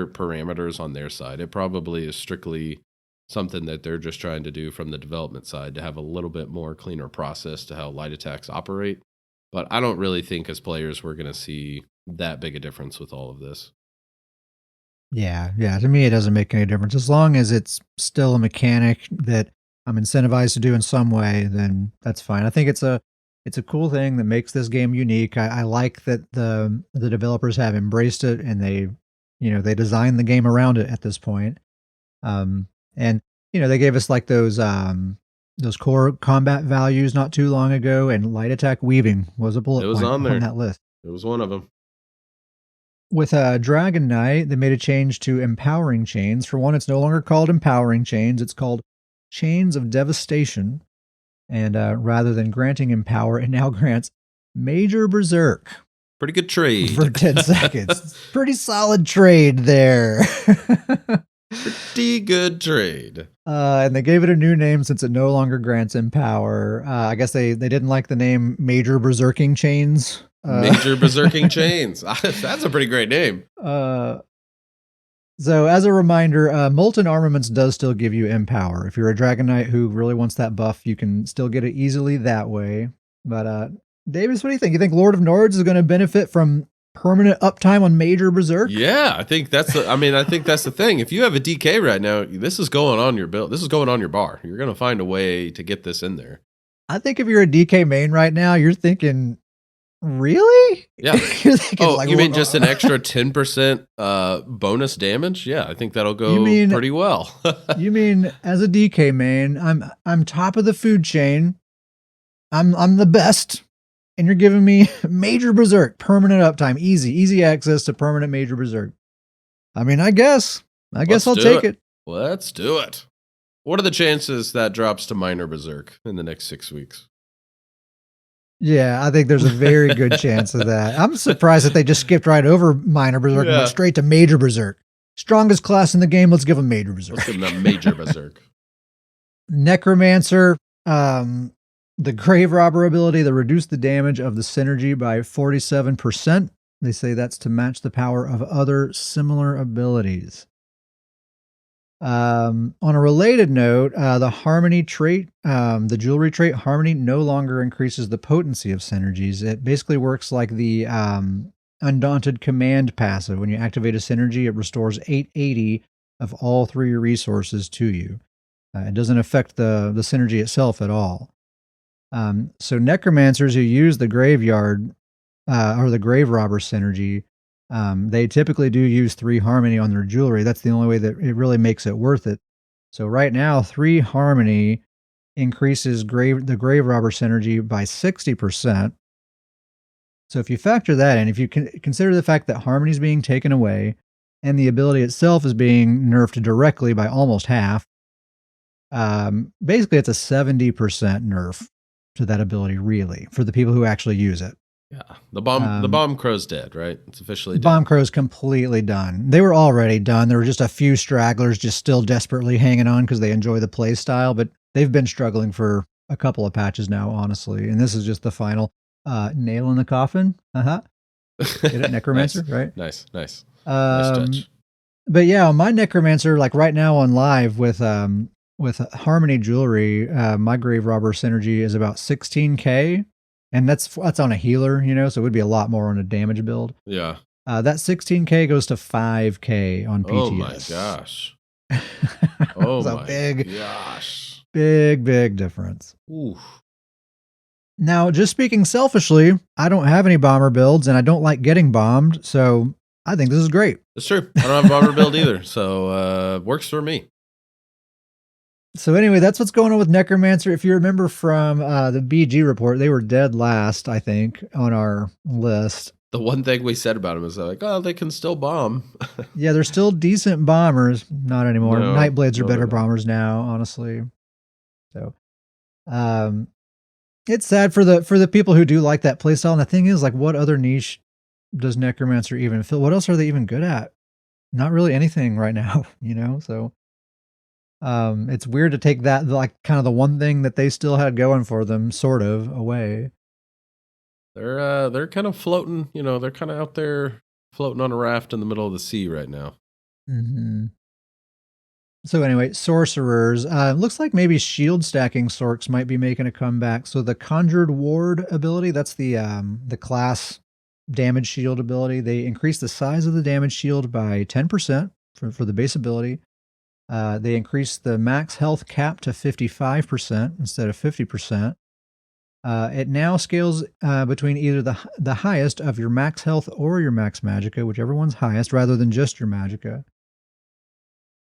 Speaker 2: parameters on their side. It probably is strictly something that they're just trying to do from the development side to have a little bit more cleaner process to how light attacks operate. But I don't really think as players we're going to see that big a difference with all of this.
Speaker 1: Yeah. To me, it doesn't make any difference. As long as it's still a mechanic that I'm incentivized to do in some way, then that's fine. I think it's a cool thing that makes this game unique. I like that the developers have embraced it, and they designed the game around it at this point. And they gave us like those core combat values not too long ago, and light attack weaving was a bullet point on that list.
Speaker 2: It was one of them.
Speaker 1: With Dragon Knight, they made a change to empowering chains. For one, it's no longer called empowering chains; it's called Chains of Devastation. And rather than granting Empower, it now grants Major Berserk.
Speaker 2: Pretty good trade.
Speaker 1: For 10 seconds. Pretty solid trade there.
Speaker 2: Pretty good trade.
Speaker 1: And they gave it a new name since it no longer grants Empower. I guess they didn't like the name Major Berserking Chains.
Speaker 2: Major Berserking Chains. That's a pretty great name.
Speaker 1: So as a reminder, Molten Armaments does still give you Empower. If you're a Dragon Knight who really wants that buff, you can still get it easily that way. But Davis, what do you think? You think Lord of Nords is going to benefit from permanent uptime on Major Berserk?
Speaker 2: Yeah, I think that's the thing. If you have a DK right now, this is going on your build. This is going on your bar. You're going to find a way to get this in there.
Speaker 1: I think if you're a DK main right now, you're thinking, really?
Speaker 2: Yeah. You mean just an extra 10% bonus damage? Yeah, I think that'll go pretty well.
Speaker 1: You mean as a DK main, I'm top of the food chain. I'm the best, and you're giving me Major Berserk, permanent uptime, easy access to permanent Major Berserk. I guess I'll take it.
Speaker 2: Let's do it. What are the chances that drops to minor Berserk in the next 6 weeks?
Speaker 1: Yeah, I think there's a very good chance of that. I'm surprised that they just skipped right over minor Berserk and went straight to Major Berserk. Strongest class in the game, let's give them Major Berserk.
Speaker 2: Let's give them a Major Berserk.
Speaker 1: Necromancer, the Grave Robber ability that reduced the damage of the synergy by 47%. They say that's to match the power of other similar abilities. On a related note, the Harmony trait, the jewelry trait Harmony no longer increases the potency of synergies. It basically works like the Undaunted Command passive. When you activate a synergy, it restores 880 of all 3 resources to you. It doesn't affect the synergy itself at all. So necromancers who use the graveyard or the grave robber synergy, they typically do use 3 harmony on their jewelry. That's the only way that it really makes it worth it. So right now, 3 harmony increases the grave robber synergy by 60%. So if you factor that in, if you consider the fact that harmony is being taken away and the ability itself is being nerfed directly by almost half, basically it's a 70% nerf to that ability, really, for the people who actually use it.
Speaker 2: Yeah, the bomb crow's dead, right? It's officially dead.
Speaker 1: Bomb crow's completely done. They were already done. There were just a few stragglers just still desperately hanging on because they enjoy the play style, but they've been struggling for a couple of patches now, honestly. And this is just the final nail in the coffin. Get it, Necromancer,
Speaker 2: Nice.
Speaker 1: right?
Speaker 2: Nice
Speaker 1: Nice
Speaker 2: touch.
Speaker 1: But yeah, my Necromancer, like right now on live with Harmony Jewelry, my Grave Robber synergy is about 16k. And that's on a healer, so it would be a lot more on a damage build.
Speaker 2: Yeah.
Speaker 1: That 16k goes to 5k on PTS.
Speaker 2: Oh my gosh. Oh my gosh.
Speaker 1: Big difference.
Speaker 2: Oof.
Speaker 1: Now, just speaking selfishly, I don't have any bomber builds and I don't like getting bombed, so I think this is great.
Speaker 2: That's true. I don't have a bomber build either, so works for me.
Speaker 1: So anyway, that's what's going on with Necromancer. If you remember from the BG report, they were dead last, I think, on our list.
Speaker 2: The one thing we said about them is like, oh, they can still bomb.
Speaker 1: Yeah, they're still decent bombers. Not anymore.
Speaker 2: No,
Speaker 1: Nightblades are better bombers now, honestly. So, it's sad for the people who do like that playstyle. And the thing is, like, what other niche does Necromancer even fill? What else are they even good at? Not really anything right now, So, it's weird to take that, like, kind of the one thing that they still had going for them, sort of, away.
Speaker 2: They're kind of floating, they're kind of out there floating on a raft in the middle of the sea right now.
Speaker 1: Mm-hmm. So anyway, sorcerers. Looks like maybe shield stacking sorks might be making a comeback. So the Conjured Ward ability, that's the class damage shield ability. They increase the size of the damage shield by 10% for the base ability. They increase the max health cap to 55% instead of 50%. It now scales between either the highest of your max health or your max magicka, whichever one's highest, rather than just your magicka.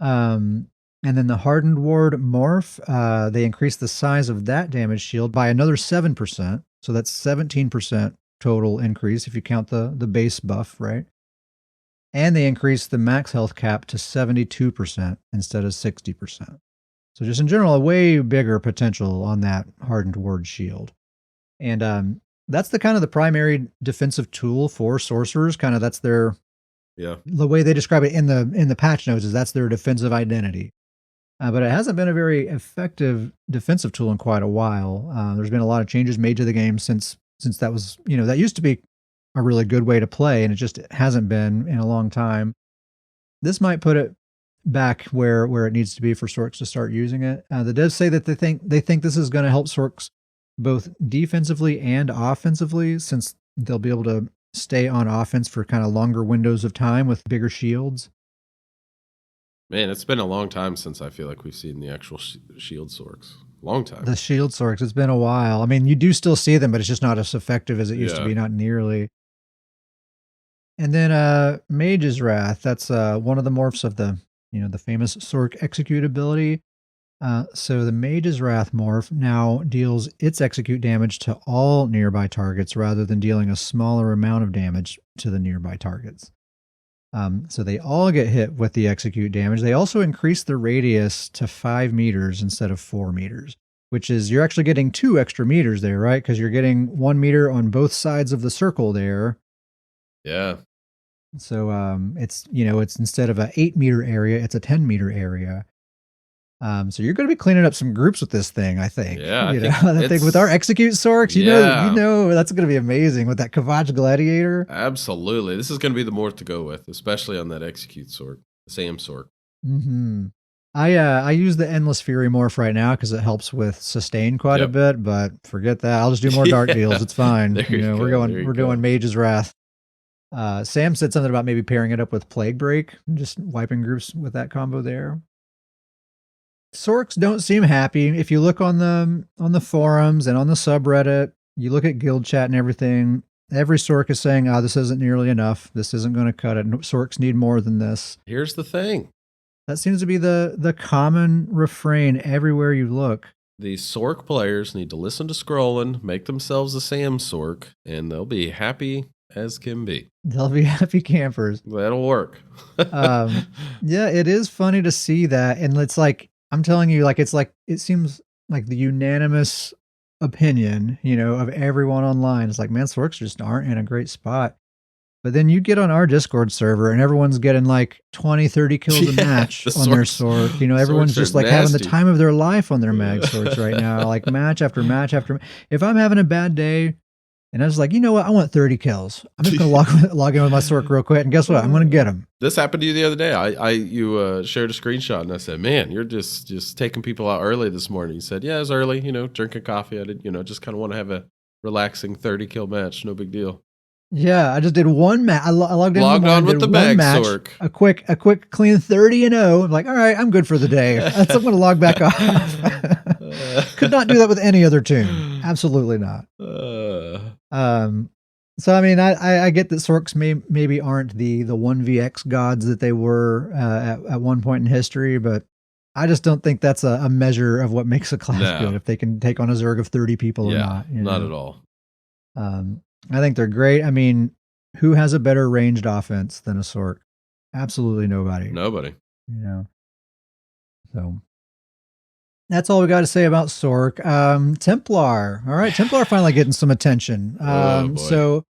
Speaker 1: And then the Hardened Ward morph, they increase the size of that damage shield by another 7%. So that's 17% total increase if you count the base buff, right? And they increase the max health cap to 72% instead of 60%. So just in general, a way bigger potential on that Hardened Ward shield. And that's the kind of the primary defensive tool for sorcerers. Kind of that's their, the way they describe it in the patch notes is that's their defensive identity. But it hasn't been a very effective defensive tool in quite a while. There's been a lot of changes made to the game since that was, that used to be a really good way to play, and it just hasn't been in a long time. This might put it back where it needs to be for Sorks to start using it. The devs say that they think this is going to help Sorks both defensively and offensively, since they'll be able to stay on offense for kind of longer windows of time with bigger shields.
Speaker 2: Man, it's been a long time since I feel like we've seen the actual shield Sorks. Long time.
Speaker 1: The shield Sorks, it's been a while. I mean, you do still see them, but it's just not as effective as it used to be, not nearly. And then Mage's Wrath, that's one of the morphs of the famous Sork execute ability. So the Mage's Wrath morph now deals its execute damage to all nearby targets rather than dealing a smaller amount of damage to the nearby targets. So they all get hit with the execute damage. They also increase the radius to 5 meters instead of 4 meters, which is, you're actually getting 2 extra meters there, right? Because you're getting 1 meter on both sides of the circle there.
Speaker 2: Yeah.
Speaker 1: So it's instead of an 8 meter area, it's a 10 meter area. So you're going to be cleaning up some groups with this thing, I think.
Speaker 2: Yeah,
Speaker 1: I think with our execute Sorks, you know that's going to be amazing with that Kavach Gladiator.
Speaker 2: Absolutely, this is going to be the morph to go with, especially on that execute Sork, the Sam Sork.
Speaker 1: Mm-hmm. I use the Endless Fury morph right now because it helps with sustain quite a bit, but forget that. I'll just do more dark deals. It's fine. We're going Mage's Wrath. Sam said something about maybe pairing it up with Plague Break, just wiping groups with that combo there. Sorks don't seem happy. If you look on the forums and on the subreddit, you look at guild chat and everything, every Sork is saying, this isn't nearly enough. This isn't going to cut it. Sorks need more than this.
Speaker 2: Here's the thing.
Speaker 1: That seems to be the common refrain everywhere you look.
Speaker 2: The Sork players need to listen to Scrollin, make themselves a Sam Sork, and they'll be happy as can be.
Speaker 1: They'll be happy campers.
Speaker 2: That'll work.
Speaker 1: Yeah, it is funny to see that. And it's like, I'm telling you, it seems like the unanimous opinion, of everyone online. It's like, man, Sorks just aren't in a great spot. But then you get on our Discord server and everyone's getting like 20, 30 kills a match on their Sork. Everyone's just like having the time of their life on their mag Sorks right now, like match after match after. If I'm having a bad day and I was like, you know what, I want 30 kills. I'm just going to log in with my Sork real quick. And guess what? I'm going to get them.
Speaker 2: This happened to you the other day. You shared a screenshot and I said, man, you're just taking people out early this morning. You said, yeah, it was early, drinking coffee. I did, just kind of want to have a relaxing 30 kill match. No big deal.
Speaker 1: Yeah, I just did one match. I logged
Speaker 2: on with the mag Sork.
Speaker 1: A quick clean 30-0. I'm like, all right, I'm good for the day. I'm going to log back off. Could not do that with any other tune. Absolutely not. So I mean, I get that Sorks maybe aren't the 1vx gods that they were at one point in history, but I just don't think that's a measure of what makes a class good, if they can take on a Zerg of 30 people or not.
Speaker 2: Not at all.
Speaker 1: I think they're great. I mean, who has a better ranged offense than a Sork? Absolutely nobody. So that's all we got to say about Sork. Templar. All right, Templar finally getting some attention. So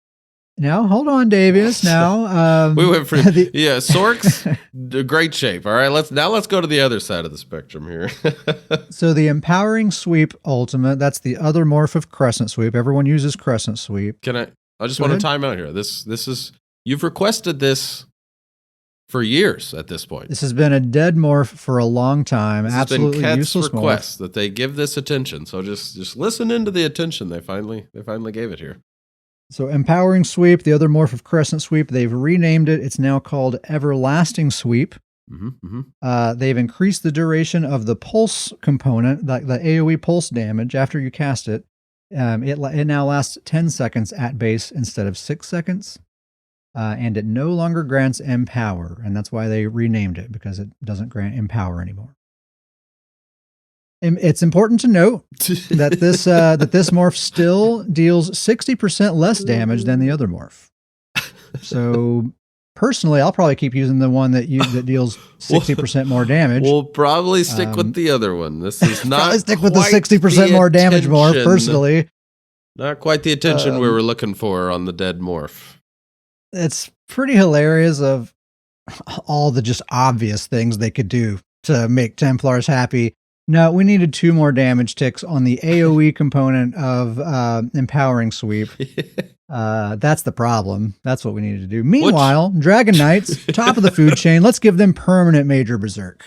Speaker 1: now, hold on, Davius. Now
Speaker 2: we went for Sork's great shape. All right, let's go to the other side of the spectrum here.
Speaker 1: So the Empowering Sweep Ultimate, that's the other morph of Crescent Sweep. Everyone uses Crescent Sweep.
Speaker 2: I just want to time out here. This is, you've requested this for years at this point.
Speaker 1: This has been a dead morph for a long time.
Speaker 2: This
Speaker 1: absolutely
Speaker 2: has been
Speaker 1: useless
Speaker 2: request
Speaker 1: morph.
Speaker 2: That they give this attention. So just listen into the attention they finally gave it here.
Speaker 1: So Empowering Sweep, the other morph of Crescent Sweep, they've renamed it. It's now called Everlasting Sweep. They've increased the duration of the pulse component, the AoE pulse damage after you cast it. It now lasts 10 seconds at base instead of 6 seconds. And it no longer grants Empower. And that's why they renamed it, because it doesn't grant Empower anymore. It's important to note that this morph still deals 60% less damage than the other morph. So personally, I'll probably keep using the one that deals 60% more damage.
Speaker 2: We'll probably stick with the other one. This is not
Speaker 1: probably stick with the 60% more damage morph. Personally,
Speaker 2: not quite the attention we were looking for on the dead morph.
Speaker 1: It's pretty hilarious of all the just obvious things they could do to make Templars happy. No, we needed 2 more damage ticks on the AoE component of Empowering Sweep. That's the problem. That's what we needed to do. Meanwhile, Dragon Knights, top of the food chain, let's give them permanent Major Berserk.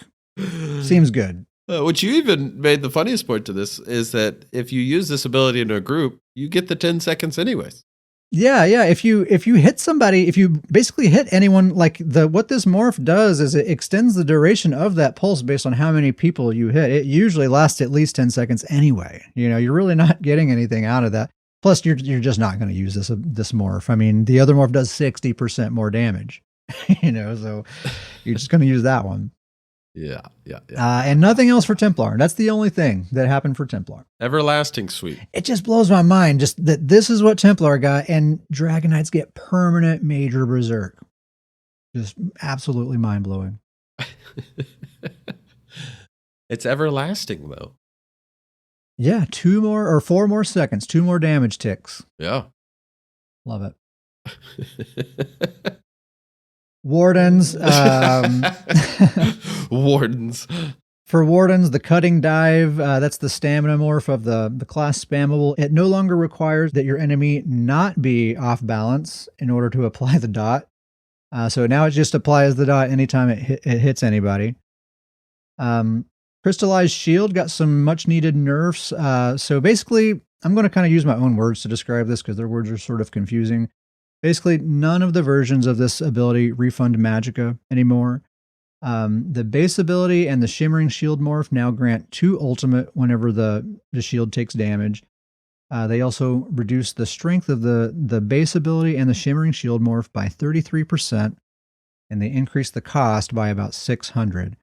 Speaker 1: Seems good.
Speaker 2: Which you even made the funniest point to this is that if you use this ability in a group, you get the 10 seconds anyways.
Speaker 1: Yeah. If you hit somebody, if you basically hit anyone, like what this morph does is it extends the duration of that pulse based on how many people you hit. It usually lasts at least 10 seconds anyway. You're really not getting anything out of that. Plus, you're just not going to use this morph. I mean, the other morph does 60% more damage. So you're just going to use that one.
Speaker 2: Yeah.
Speaker 1: And nothing else for Templar. That's the only thing that happened for Templar.
Speaker 2: Everlasting Sweep.
Speaker 1: It just blows my mind just that this is what Templar got, and Dragon Knights get permanent Major Berserk. Just absolutely mind-blowing.
Speaker 2: It's everlasting, though.
Speaker 1: Yeah, 4 more seconds, 2 more damage ticks.
Speaker 2: Yeah.
Speaker 1: Love it. Wardens.
Speaker 2: Wardens.
Speaker 1: For Wardens, the Cutting Dive, that's the stamina morph of the class spammable. It no longer requires that your enemy not be off balance in order to apply the dot. So now it just applies the dot anytime it hits anybody. Crystallized Shield got some much needed nerfs. So basically, I'm going to kind of use my own words to describe this because their words are sort of confusing. Basically, none of the versions of this ability refund magicka anymore. The base ability and the Shimmering Shield morph now grant 2 ultimate whenever the shield takes damage. They also reduce the strength of the base ability and the Shimmering Shield morph by 33%, and they increase the cost by about 600.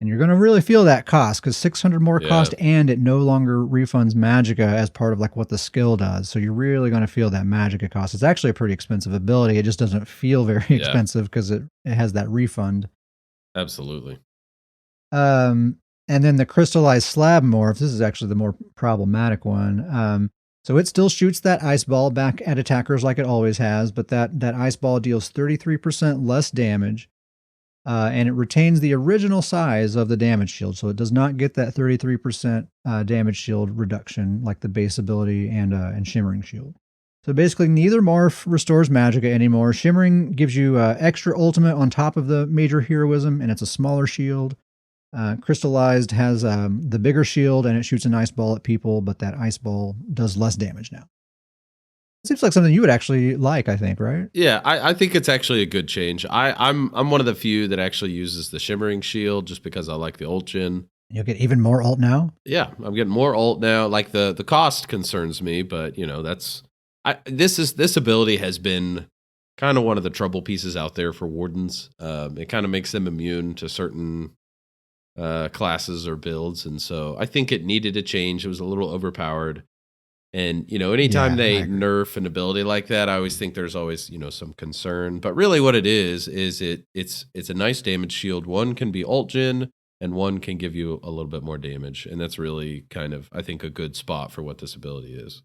Speaker 1: And you're going to really feel that cost because 600 more cost, and it no longer refunds magicka as part of like what the skill does. So you're really going to feel that magicka cost. It's actually a pretty expensive ability. It just doesn't feel very expensive because it has that refund.
Speaker 2: Absolutely.
Speaker 1: And then the crystallized slab morph, this is actually the more problematic one. So it still shoots that ice ball back at attackers like it always has, but that ice ball deals 33% less damage, and it retains the original size of the damage shield. So it does not get that 33% damage shield reduction like the base ability and Shimmering Shield. So basically, neither morph restores magicka anymore. Shimmering gives you extra ultimate on top of the major heroism, and it's a smaller shield. Crystallized has the bigger shield, and it shoots an ice ball at people, but that ice ball does less damage now. It seems like something you would actually like, I think, right?
Speaker 2: Yeah, I think it's actually a good change. I'm one of the few that actually uses the Shimmering Shield just because I like the ult gen.
Speaker 1: You'll get even more ult now?
Speaker 2: Yeah, I'm getting more ult now. Like the cost concerns me, but this ability has been kind of one of the trouble pieces out there for wardens. It kind of makes them immune to certain classes or builds, and so I think it needed a change. It was a little overpowered, and anytime they nerf an ability like that, I always think there's always some concern. But really, what it is it's a nice damage shield. One can be ult gen, and one can give you a little bit more damage, and that's really kind of, I think, a good spot for what this ability is.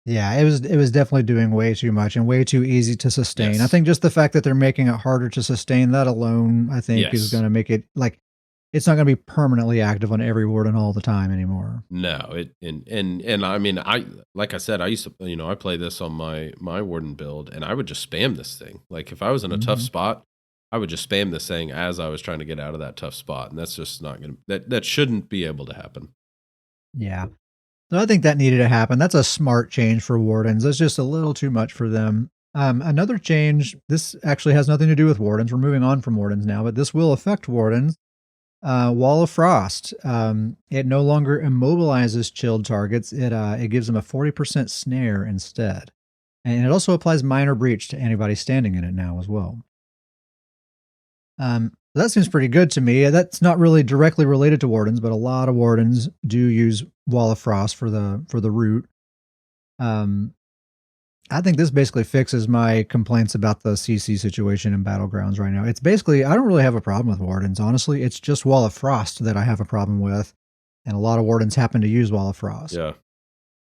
Speaker 1: Yeah, it was definitely doing way too much and way too easy to sustain.
Speaker 2: Yes.
Speaker 1: I think just the fact that they're making it harder to sustain, that alone, I think, is going to make it like it's not going to be permanently active on every warden all the time anymore.
Speaker 2: No, and I mean, like I said, I used to, I play this on my warden build, and I would just spam this thing. Like if I was in a tough spot, I would just spam this thing as I was trying to get out of that tough spot, and that's just not going to that shouldn't be able to happen.
Speaker 1: Yeah. So I think that needed to happen. That's a smart change for wardens. That's just a little too much for them. Another change, this actually has nothing to do with wardens. We're moving on from wardens now, but this will affect wardens. Wall of Frost. It no longer immobilizes chilled targets. It gives them a 40% snare instead. And it also applies minor breach to anybody standing in it now as well. That seems pretty good to me. That's not really directly related to wardens, but a lot of wardens do use Wall of Frost for the root. I think this basically fixes my complaints about the CC situation in Battlegrounds right now. It's basically, I don't really have a problem with wardens, honestly. It's just Wall of Frost that I have a problem with, and a lot of wardens happen to use Wall of Frost.
Speaker 2: Yeah.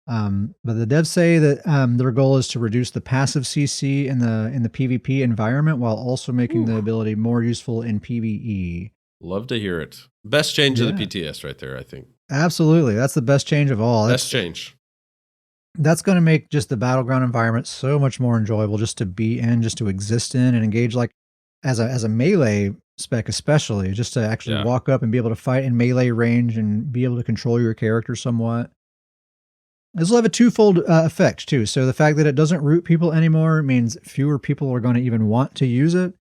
Speaker 1: But the devs say that their goal is to reduce the passive CC in the PvP environment while also making the ability more useful in PvE.
Speaker 2: Love to hear it. Best change of the PTS right there, I think.
Speaker 1: Absolutely. That's the best change of all.
Speaker 2: Best change.
Speaker 1: That's going to make just the battleground environment so much more enjoyable just to be in, just to exist in and engage, like as a melee spec especially, just to actually walk up and be able to fight in melee range and be able to control your character somewhat. This will have a twofold effect too. So the fact that it doesn't root people anymore means fewer people are going to even want to use it.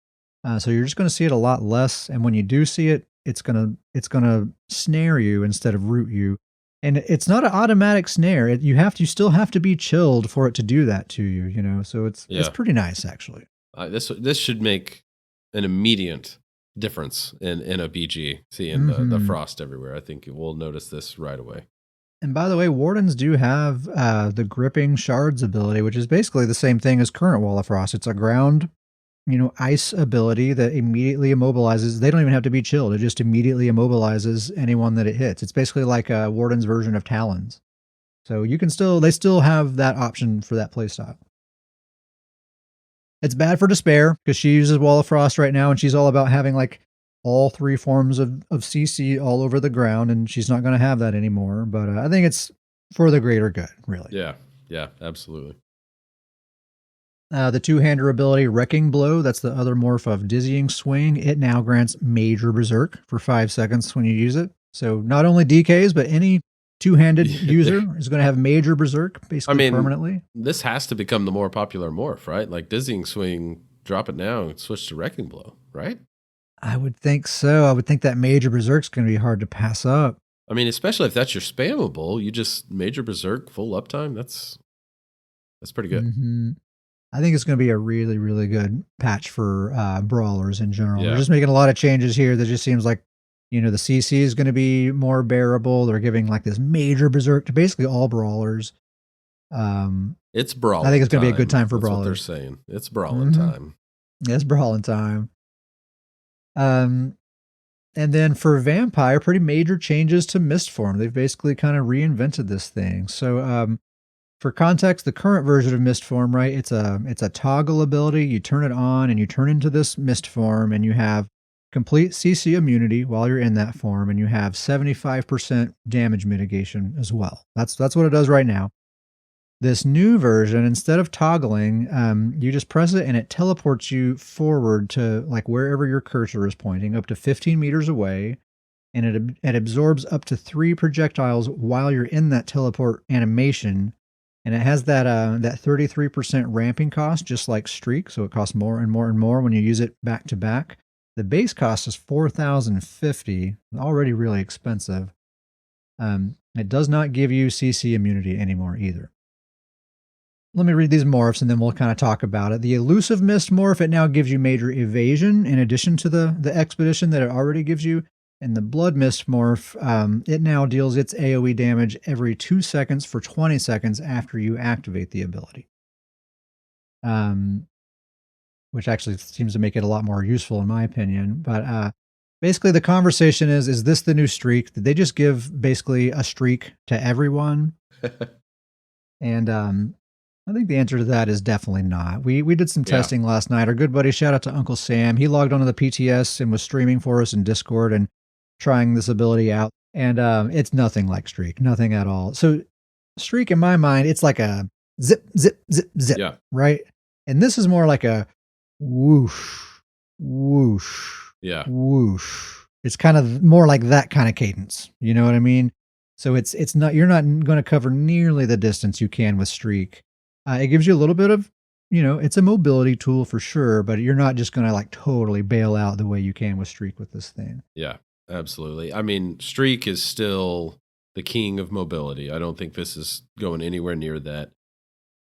Speaker 1: So you're just going to see it a lot less. And when you do see it, it's going to snare you instead of root you. And it's not an automatic snare. You still have to be chilled for it to do that to you, So it's pretty nice actually.
Speaker 2: This should make an immediate difference in a BG, seeing the frost everywhere. I think we'll notice this right away.
Speaker 1: And by the way, wardens do have the gripping shards ability, which is basically the same thing as current Wall of Frost. It's a ground, ice ability that immediately immobilizes. They don't even have to be chilled. It just immediately immobilizes anyone that it hits. It's basically like a warden's version of Talons. So they still have that option for that playstyle. It's bad for Despair because she uses Wall of Frost right now, and she's all about having like all three forms of CC all over the ground, and she's not going to have that anymore. But I think it's for the greater good, really.
Speaker 2: Yeah, absolutely.
Speaker 1: The two-hander ability, Wrecking Blow, that's the other morph of Dizzying Swing. It now grants Major Berserk for 5 seconds when you use it. So not only DKs, but any two-handed user is going to have Major Berserk basically permanently.
Speaker 2: This has to become the more popular morph, right? Like Dizzying Swing, drop it now and switch to Wrecking Blow, right?
Speaker 1: I would think so. I would think that Major Berserk's going to be hard to pass up.
Speaker 2: I mean, especially if that's your spammable, you just Major Berserk full uptime. That's pretty good.
Speaker 1: Mm-hmm. I think it's going to be a really, really good patch for brawlers in general.
Speaker 2: Yeah.
Speaker 1: They're just making a lot of changes here that just seems like, the CC is going to be more bearable. They're giving like this Major Berserk to basically all brawlers.
Speaker 2: It's brawling.
Speaker 1: I think it's going to be a good time for brawlers.
Speaker 2: What they're saying. It's brawling time.
Speaker 1: Yeah, it's brawling time. And then for Vampire, pretty major changes to Mistform. They've basically kind of reinvented this thing. So for context, the current version of Mistform, right? It's a toggle ability. You turn it on and you turn into this Mistform, and you have complete CC immunity while you're in that form, and you have 75% damage mitigation as well. That's what it does right now. This new version, instead of toggling, you just press it and it teleports you forward to like wherever your cursor is pointing, up to 15 meters away, and it absorbs up to 3 projectiles while you're in that teleport animation. And it has that 33% ramping cost, just like Streak, so it costs more and more and more when you use it back to back. The base cost is $4,050, already really expensive. It does not give you CC immunity anymore either. Let me read these morphs and then we'll kind of talk about it. The Elusive Mist morph, it now gives you major evasion in addition to the expedition that it already gives you. And the Blood Mist morph, it now deals its AoE damage every 2 seconds for 20 seconds after you activate the ability. Which actually seems to make it a lot more useful in my opinion. But basically the conversation is this the new Streak? Did they just give basically a streak to everyone? And I think the answer to that is definitely not. We did some testing last night. Our good buddy, shout out to Uncle Sam. He logged onto the PTS and was streaming for us in Discord and trying this ability out. And it's nothing like Streak, nothing at all. So Streak, in my mind, it's like a zip, zip, zip, zip, right? And this is more like a whoosh, whoosh, whoosh. It's kind of more like that kind of cadence. You know what I mean? So it's not, you're not going to cover nearly the distance you can with Streak. It gives you a little bit of, it's a mobility tool for sure, but you're not just going to like totally bail out the way you can with Streak with this thing.
Speaker 2: Yeah, absolutely. I mean, Streak is still the king of mobility. I don't think this is going anywhere near that.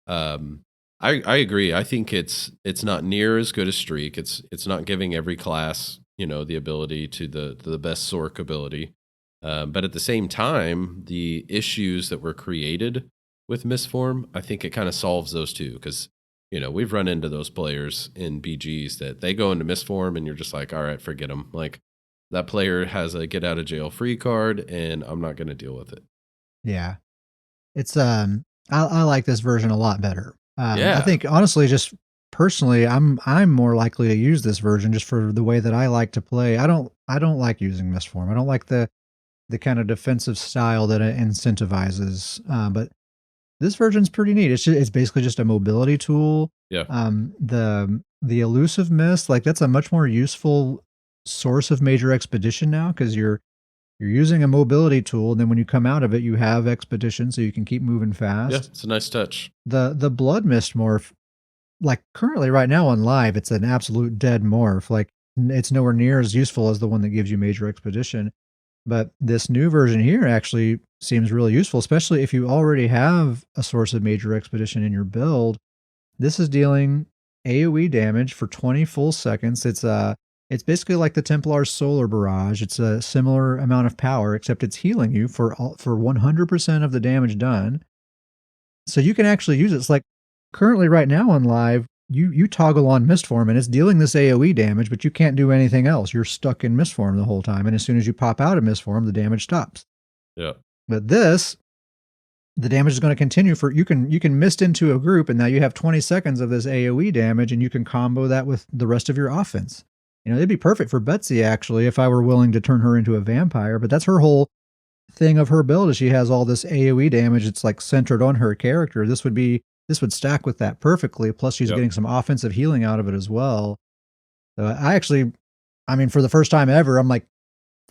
Speaker 2: I agree. I think it's not near as good as Streak. It's not giving every class, the ability to the best Sork ability. But at the same time, the issues that were created with Mistform, I think it kind of solves those too. Because, we've run into those players in BGs that they go into Mistform and you're just like, all right, forget them. Like that player has a get out of jail free card and I'm not going to deal with it.
Speaker 1: Yeah. It's, I like this version a lot better. I think honestly, just personally, I'm more likely to use this version just for the way that I like to play. I don't like using Mistform. I don't like the kind of defensive style that it incentivizes. But this version's pretty neat. It's basically just a mobility tool.
Speaker 2: Yeah.
Speaker 1: The Elusive Mist, like that's a much more useful source of major expedition now because you're using a mobility tool, and then when you come out of it, you have expedition, so you can keep moving fast.
Speaker 2: Yeah, it's a nice touch.
Speaker 1: The Blood Mist morph, like currently right now on live, it's an absolute dead morph. Like it's nowhere near as useful as the one that gives you major expedition. But this new version here actually seems really useful, especially if you already have a source of major expedition in your build. This is dealing AoE damage for 20 full seconds. It's basically like the Templar's Solar Barrage. It's a similar amount of power, except it's healing you for 100% of the damage done. So you can actually use it. It's like currently right now on live, you toggle on Mistform and it's dealing this AoE damage, but you can't do anything else. You're stuck in Mistform the whole time. And as soon as you pop out of Mistform, the damage stops.
Speaker 2: Yeah.
Speaker 1: But this, the damage is going to continue for, you can mist into a group and now you have 20 seconds of this AoE damage and you can combo that with the rest of your offense. It'd be perfect for Betsy actually, if I were willing to turn her into a vampire, but that's her whole thing of her build is she has all this AoE damage. It's like centered on her character. This would stack with that perfectly. Plus she's getting some offensive healing out of it as well. So I mean, for the first time ever, I'm like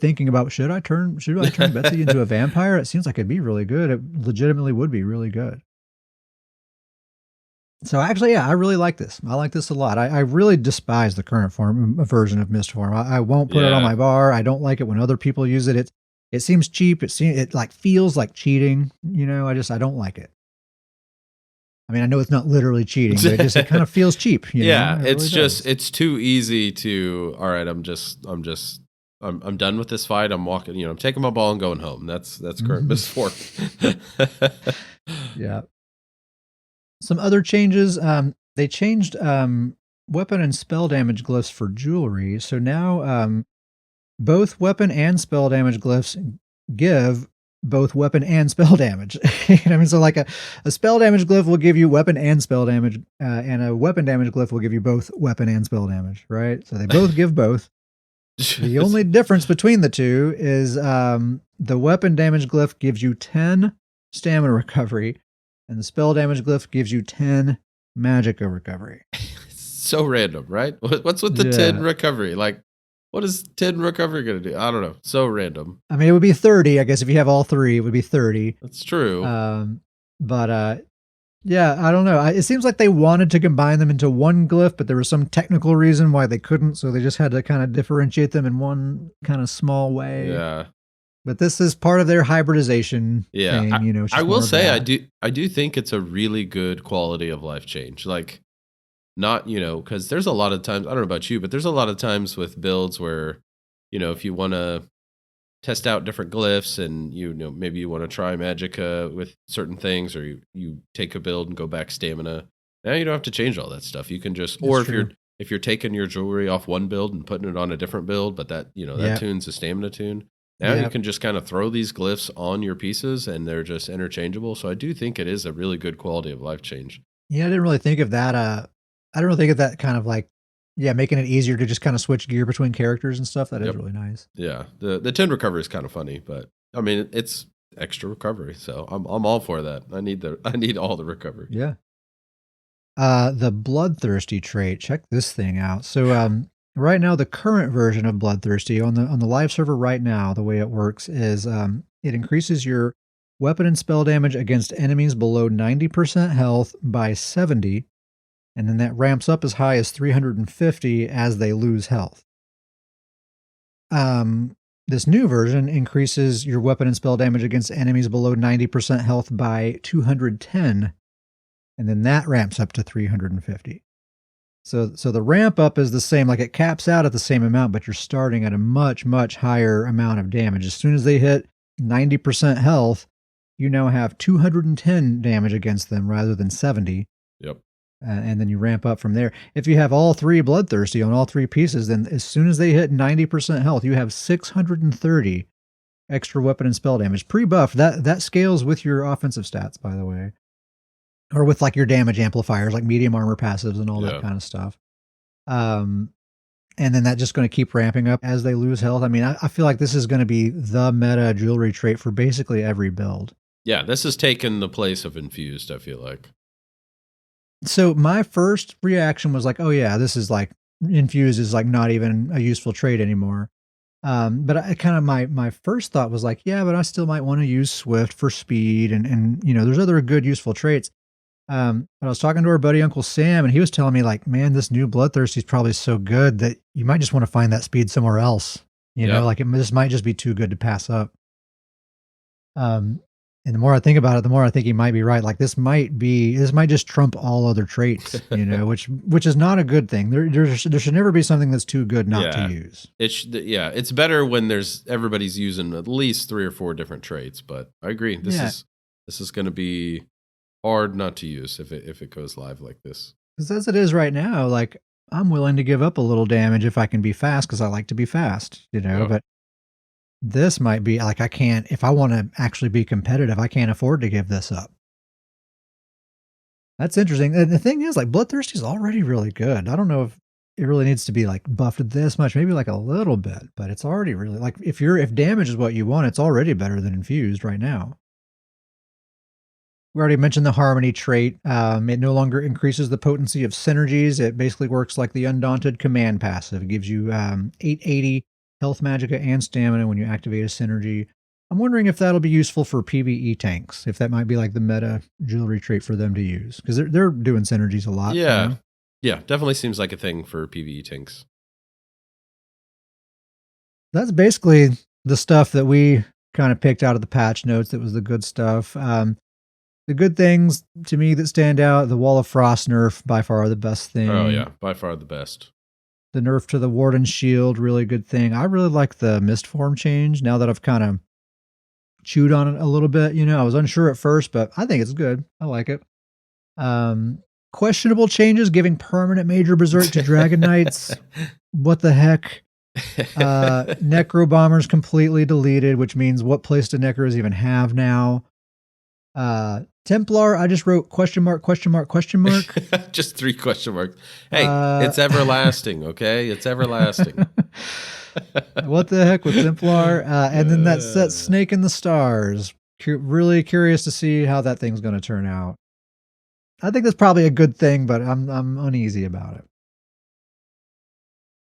Speaker 1: thinking about, should I turn Betsy into a vampire? It seems like it'd be really good. It legitimately would be really good. So actually, yeah, I really like this. I like this a lot. I really despise the current version of Mistform. I won't put it on my bar. I don't like it when other people use it. It seems cheap. It like feels like cheating. I don't like it. I mean, I know it's not literally cheating, but it kind of feels cheap.
Speaker 2: It's too easy to. All right, I'm done with this fight. I'm walking. I'm taking my ball and going home. That's current Mistform.
Speaker 1: Yeah. Some other changes, they changed weapon and spell damage glyphs for jewelry. So now both weapon and spell damage glyphs give both weapon and spell damage. You know what I mean? So like a spell damage glyph will give you weapon and spell damage, and a weapon damage glyph will give you both weapon and spell damage, right? So they both give both. The only difference between the two is the weapon damage glyph gives you 10 stamina recovery, and the spell damage glyph gives you 10 magicka recovery.
Speaker 2: So random, right? What's with the 10 recovery? Like, what is 10 recovery going to do? I don't know. So random.
Speaker 1: I mean, it would be 30. I guess if you have all three, it would be 30.
Speaker 2: That's true.
Speaker 1: Yeah, I don't know. It seems like they wanted to combine them into one glyph, but there was some technical reason why they couldn't, so they just had to kind of differentiate them in one kind of small way.
Speaker 2: Yeah.
Speaker 1: But this is part of their hybridization thing, you know.
Speaker 2: I will say I do think it's a really good quality of life change. Like, not, you know, because there's a lot of times, I don't know about you, but there's a lot of times with builds where, you know, if you want to test out different glyphs and you know maybe you want to try magicka with certain things, or you take a build and go back stamina. Now you don't have to change all that stuff. You can just, or if you're taking your jewelry off one build and putting it on a different build, but that, you know, that tune's a stamina tune. Now you can just kind of throw these glyphs on your pieces and they're just interchangeable. So I do think it is a really good quality of life change.
Speaker 1: Yeah, I didn't really think of that. I don't really think of that kind of like, making it easier to just kind of switch gear between characters and stuff. That is really nice.
Speaker 2: Yeah, the 10 recovery is kind of funny, but I mean it's extra recovery, so I'm all for that. I need all the recovery.
Speaker 1: Yeah. The Bloodthirsty trait. Check this thing out. So right now, the current version of Bloodthirsty on the live server right now, the way it works is it increases your weapon and spell damage against enemies below 90% health by 70. And then that ramps up as high as 350 as they lose health. This new version increases your weapon and spell damage against enemies below 90% health by 210, and then that ramps up to 350. So the ramp up is the same, like it caps out at the same amount, but you're starting at a much, much higher amount of damage. As soon as they hit 90% health, you now have 210 damage against them rather than 70.
Speaker 2: Yep.
Speaker 1: And then you ramp up from there. If you have all three Bloodthirsty on all three pieces, then as soon as they hit 90% health, you have 630 extra weapon and spell damage. Pre-buff, that scales with your offensive stats, by the way. Or with like your damage amplifiers, like medium armor passives and all that kind of stuff. And then that's just going to keep ramping up as they lose health. I mean, I feel like this is going to be the meta jewelry trait for basically every build.
Speaker 2: Yeah, this has taken the place of Infused, I feel like.
Speaker 1: So my first reaction was like, oh yeah, this is like, Infused is like not even a useful trait anymore. But I kind of, my first thought was like, yeah, but I still might want to use Swift for speed and you know, there's other good useful traits. But I was talking to our buddy Uncle Sam and he was telling me like, man, this new Bloodthirsty is probably so good that you might just want to find that speed somewhere else. You know, like this might just be too good to pass up. And the more I think about it, the more I think he might be right. Like this might just trump all other traits, you know, which is not a good thing. There should never be something that's too good not to use.
Speaker 2: It's better when everybody's using at least 3 or 4 different traits. But I agree, this is going to be hard not to use if it goes live like this.
Speaker 1: Because as it is right now, like I'm willing to give up a little damage if I can be fast because I like to be fast, you know. But this might be like I can't, if I want to actually be competitive, I can't afford to give this up. That's interesting. And the thing is, like Bloodthirsty is already really good. I don't know if it really needs to be like buffed this much, maybe like a little bit, but it's already really like if damage is what you want, it's already better than Infused right now. We already mentioned the Harmony trait. It no longer increases the potency of synergies. It basically works like the Undaunted command passive. It gives you 880 health, magicka, and stamina when you activate a synergy. I'm wondering if that'll be useful for PvE tanks, if that might be like the meta jewelry trait for them to use, because they're doing synergies a lot.
Speaker 2: Yeah,
Speaker 1: you know?
Speaker 2: Yeah, definitely seems like a thing for PvE tanks.
Speaker 1: That's basically the stuff that we kind of picked out of the patch notes. That was the good stuff. The good things to me that stand out: the Wall of Frost nerf, by far the best thing.
Speaker 2: Oh yeah, by far the best.
Speaker 1: The nerf to the Warden's Shield, really good thing. I really like the Mist form change now that I've kind of chewed on it a little bit. You know, I was unsure at first, but I think it's good. I like it. Questionable changes, giving permanent major berserk to Dragon Knights. What the heck? Necro Bombers completely deleted, which means what place do Necros even have now? Templar, I just wrote question mark, question mark, question mark.
Speaker 2: Just 3 question marks. Hey, it's everlasting, okay? It's everlasting.
Speaker 1: What the heck with Templar? And then that set Snake in the Stars. Really curious to see how that thing's going to turn out. I think that's probably a good thing, but I'm uneasy about it.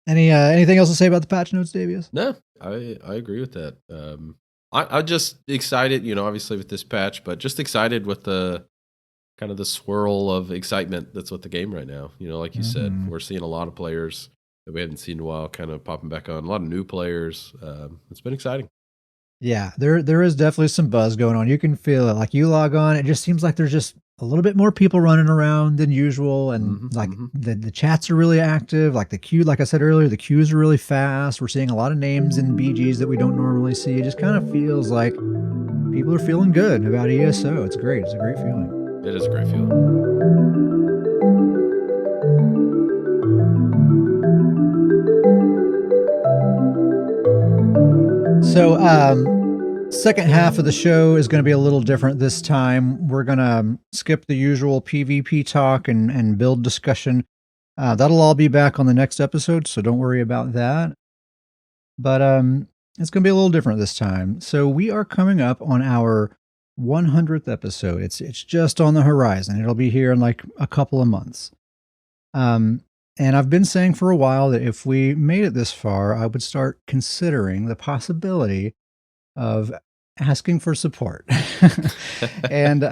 Speaker 1: Anything else to say about the patch notes, Davius?
Speaker 2: No, I agree with that. I'm just excited, obviously with this patch, but just excited with the kind of the swirl of excitement that's with the game right now. Like you said, we're seeing a lot of players that we haven't seen in a while kind of popping back on. A lot of new players. It's been exciting.
Speaker 1: Yeah, there is definitely some buzz going on. You can feel it. Like you log on, it just seems like there's just a little bit more people running around than usual, and the chats are really active. Like the queue, like I said earlier, the queues are really fast. We're seeing a lot of names in BGs that we don't normally see. It just kind of feels like people are feeling good about ESO. It's great. It's a great feeling.
Speaker 2: It is a great feeling.
Speaker 1: So, second half of the show is going to be a little different this time. We're going to skip the usual PvP talk and build discussion. That'll all be back on the next episode, so don't worry about that. But it's going to be a little different this time. So we are coming up on our 100th episode. It's just on the horizon. It'll be here in like a couple of months. And I've been saying for a while that if we made it this far, I would start considering the possibility of asking for support. And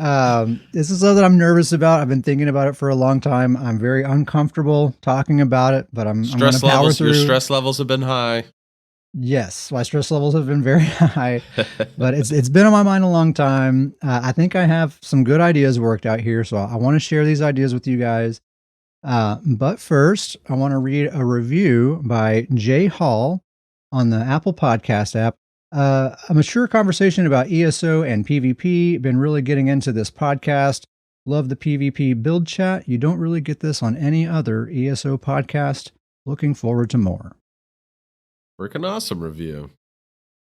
Speaker 1: this is something I'm nervous about. I've been thinking about it for a long time. I'm very uncomfortable talking about it, but I'm going to power through.
Speaker 2: Your stress levels have been high.
Speaker 1: Yes, my stress levels have been very high, but it's been on my mind a long time. I think I have some good ideas worked out here, so I want to share these ideas with you guys. But first, I want to read a review by Jay Hall on the Apple Podcast app. A mature conversation about ESO and PvP. Been really getting into this podcast. Love the PvP build chat. You don't really get this on any other ESO podcast. Looking forward to more.
Speaker 2: Freaking awesome review.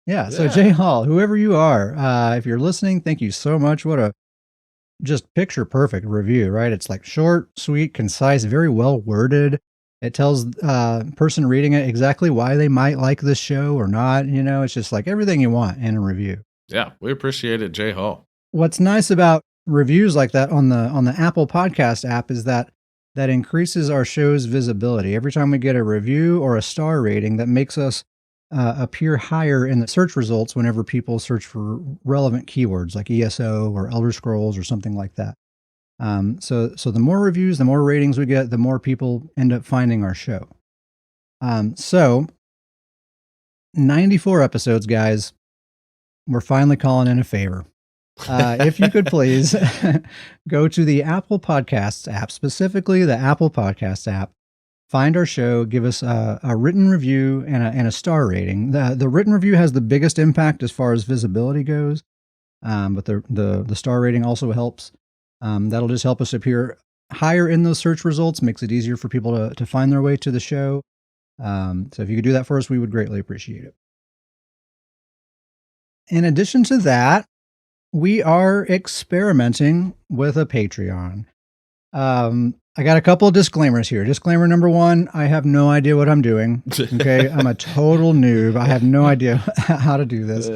Speaker 1: Yeah, so Jay Hall, whoever you are, if you're listening, thank you so much. What a just picture perfect review, right? It's like short, sweet, concise, very well worded. It tells person reading it exactly why they might like this show or not. It's just like everything you want in a review.
Speaker 2: Yeah, we appreciate it, Jay Hall.
Speaker 1: What's nice about reviews like that on the Apple Podcast app is that increases our show's visibility. Every time we get a review or a star rating, that makes us appear higher in the search results whenever people search for relevant keywords like ESO or Elder Scrolls or something like that. So the more reviews, the more ratings we get, the more people end up finding our show. So 94 episodes, guys. We're finally calling in a favor. If you could please go to the Apple Podcasts app, specifically the Apple Podcasts app, find our show, give us a written review and a star rating. The written review has the biggest impact as far as visibility goes, but the star rating also helps. That'll just help us appear higher in those search results, makes it easier for people to find their way to the show. So if you could do that for us, we would greatly appreciate it. In addition to that, we are experimenting with a Patreon. I got a couple of disclaimers here. Disclaimer number 1, I have no idea what I'm doing. Okay, I'm a total noob. I have no idea how to do this.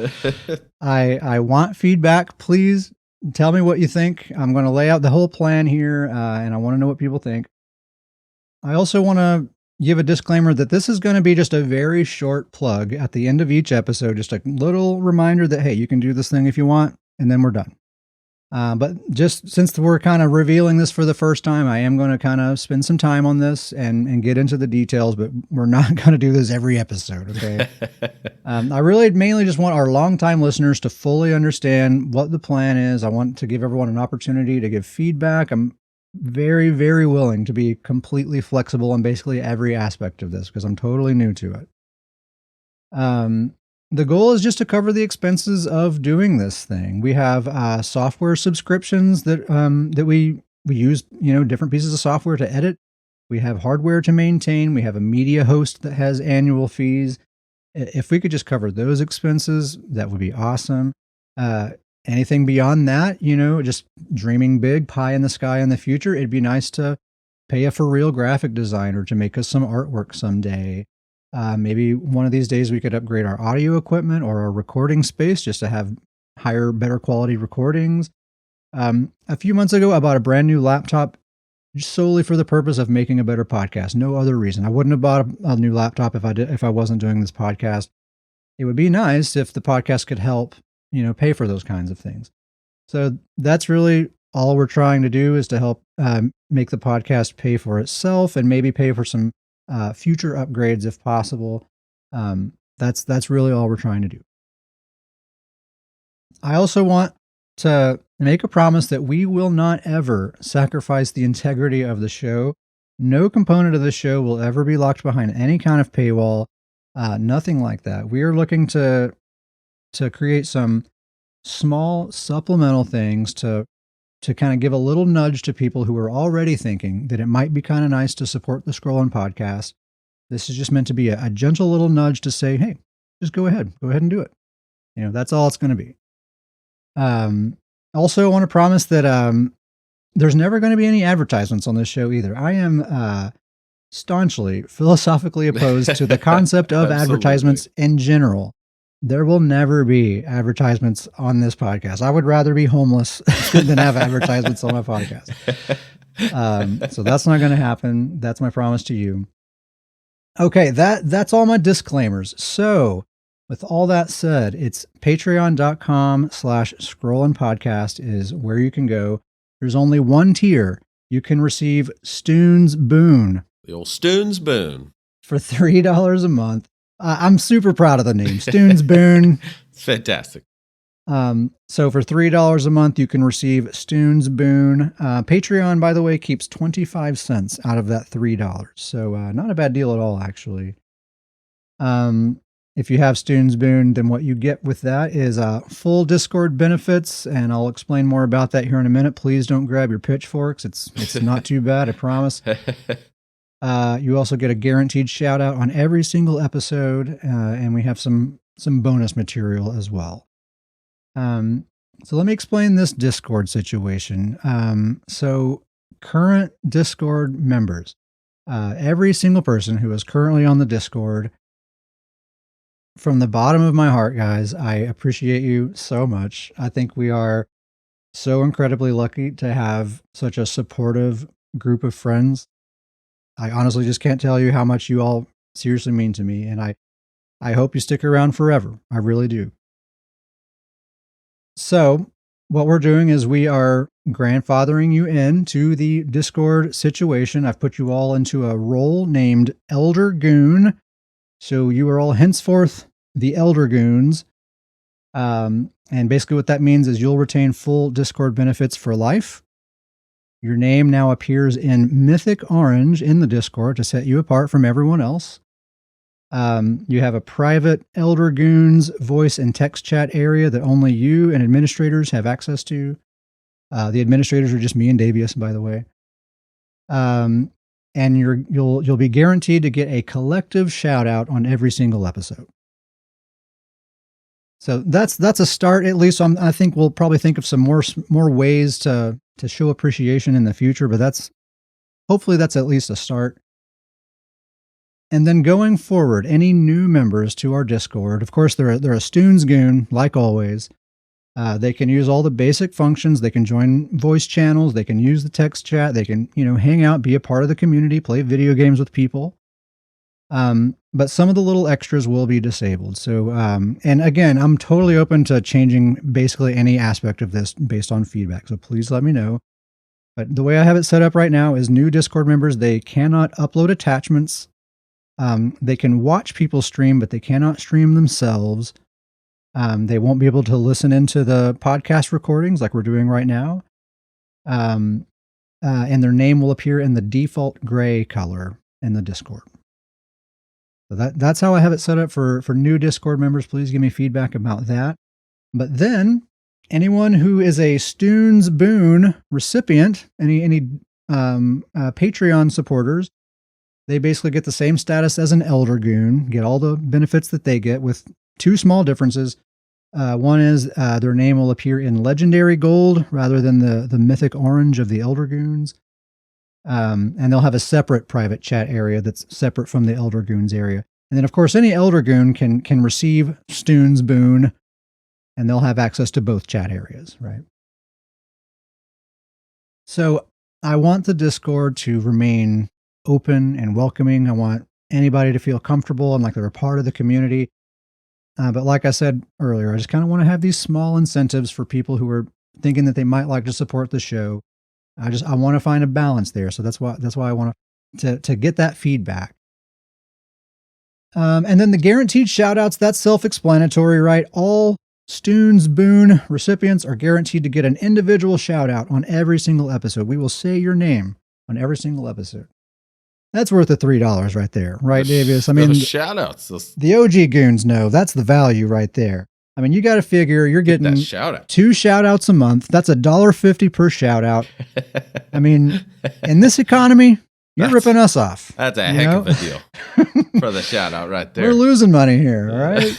Speaker 1: I want feedback. Please tell me what you think. I'm going to lay out the whole plan here, and I want to know what people think. I also want to give a disclaimer that this is going to be just a very short plug at the end of each episode, just a little reminder that, hey, you can do this thing if you want, and then we're done. But just since we're kind of revealing this for the first time, I am going to kind of spend some time on this and get into the details, but we're not going to do this every episode, okay? I really mainly just want our longtime listeners to fully understand what the plan is. I want to give everyone an opportunity to give feedback. I'm very, very willing to be completely flexible on basically every aspect of this because I'm totally new to it. The goal is just to cover the expenses of doing this thing. We have software subscriptions that we use, different pieces of software to edit We have hardware to maintain. We have a media host that has annual fees. If we could just cover those expenses, that would be awesome. Anything beyond that, just dreaming big, pie in the sky in the future, it'd be nice to pay a for real graphic designer to make us some artwork someday. Maybe one of these days we could upgrade our audio equipment or our recording space just to have higher, better quality recordings. A few months ago, I bought a brand new laptop solely for the purpose of making a better podcast. No other reason. I wouldn't have bought a new laptop if I wasn't doing this podcast. It would be nice if the podcast could help, pay for those kinds of things. So that's really all we're trying to do, is to help make the podcast pay for itself and maybe pay for some future upgrades if possible. That's really all we're trying to do. I also want to make a promise that we will not ever sacrifice the integrity of the show. No component of the show will ever be locked behind any kind of paywall. Nothing like that. We are looking to create some small supplemental things to kind of give a little nudge to people who are already thinking that it might be kind of nice to support the Scrollin podcast. This is just meant to be a gentle little nudge to say, hey, just go ahead and do it. That's all it's going to be. Also, I want to promise that there's never going to be any advertisements on this show either. I am staunchly, philosophically opposed to the concept of advertisements in general. There will never be advertisements on this podcast. I would rather be homeless than have advertisements on my podcast. So that's not going to happen. That's my promise to you. Okay, that's all my disclaimers. So with all that said, it's patreon.com/Scrollin podcast is where you can go. There's only one tier. You can receive Stoon's Boon.
Speaker 2: The old Stoon's Boon.
Speaker 1: For $3 a month. I'm super proud of the name, Stoon's Boon.
Speaker 2: It's fantastic.
Speaker 1: So for $3 a month, you can receive Stoon's Boon. Patreon, by the way, keeps 25 cents out of that $3. So not a bad deal at all, actually. If you have Stoon's Boon, then what you get with that is full Discord benefits, and I'll explain more about that here in a minute. Please don't grab your pitchforks. It's not too bad, I promise. You also get a guaranteed shout out on every single episode, and we have some bonus material as well. So let me explain this Discord situation. So current Discord members, every single person who is currently on the Discord, from the bottom of my heart, guys, I appreciate you so much. I think we are so incredibly lucky to have such a supportive group of friends. I honestly just can't tell you how much you all seriously mean to me, and I hope you stick around forever. I really do. So what we're doing is we are grandfathering you into the Discord situation. I've put you all into a role named Elder Goon. So you are all henceforth the Elder Goons. And basically what that means is you'll retain full Discord benefits for life. Your name now appears in Mythic Orange in the Discord to set you apart from everyone else. You have a private Elder Goons voice and text chat area that only you and administrators have access to. The administrators are just me and Davius, by the way. And you'll be guaranteed to get a collective shout out on every single episode. So that's a start, at least. I think we'll probably think of some more ways to show appreciation in the future, but hopefully that's at least a start. And then going forward, any new members to our Discord, of course, they're a Stoon's Goon, like always. They can use all the basic functions. They can join voice channels. They can use the text chat. They can, hang out, be a part of the community, play video games with people. But some of the little extras will be disabled. So, and again, I'm totally open to changing basically any aspect of this based on feedback. So please let me know. But the way I have it set up right now is new Discord members, they cannot upload attachments. They can watch people stream, but they cannot stream themselves. They won't be able to listen into the podcast recordings like we're doing right now. And their name will appear in the default gray color in the Discord. So that's how I have it set up for new Discord members. Please give me feedback about that. But then anyone who is a Stoon's Boon recipient, any Patreon supporters, They basically get the same status as an Elder Goon, get all the benefits that they get with two small differences. One is their name will appear in legendary gold rather than the mythic orange of the Elder Goons. And they'll have a separate private chat area that's separate from the Elder Goons area. And then, of course, any Elder Goon can receive Stoon's boon, and they'll have access to both chat areas, right? So I want the Discord to remain open and welcoming. I want anybody to feel comfortable and like they're a part of the community. But like I said earlier, I just kind of want to have these small incentives for people who are thinking that they might like to support the show. I want to find a balance there. So that's why I want to get that feedback. And then the guaranteed shout outs, that's self-explanatory, right? All Stoon's boon recipients are guaranteed to get an individual shout out on every single episode. We will say your name on every single episode. That's worth the $3 right there, right, Davius? I mean,
Speaker 2: shout outs.
Speaker 1: The OG goons know that's the value right there. I mean, you got to figure you're getting two shout outs a month. That's $1.50 per shout out. I mean, in this economy, you're ripping us off.
Speaker 2: That's a heck of a deal for the shout out right there.
Speaker 1: We're losing money here, all right?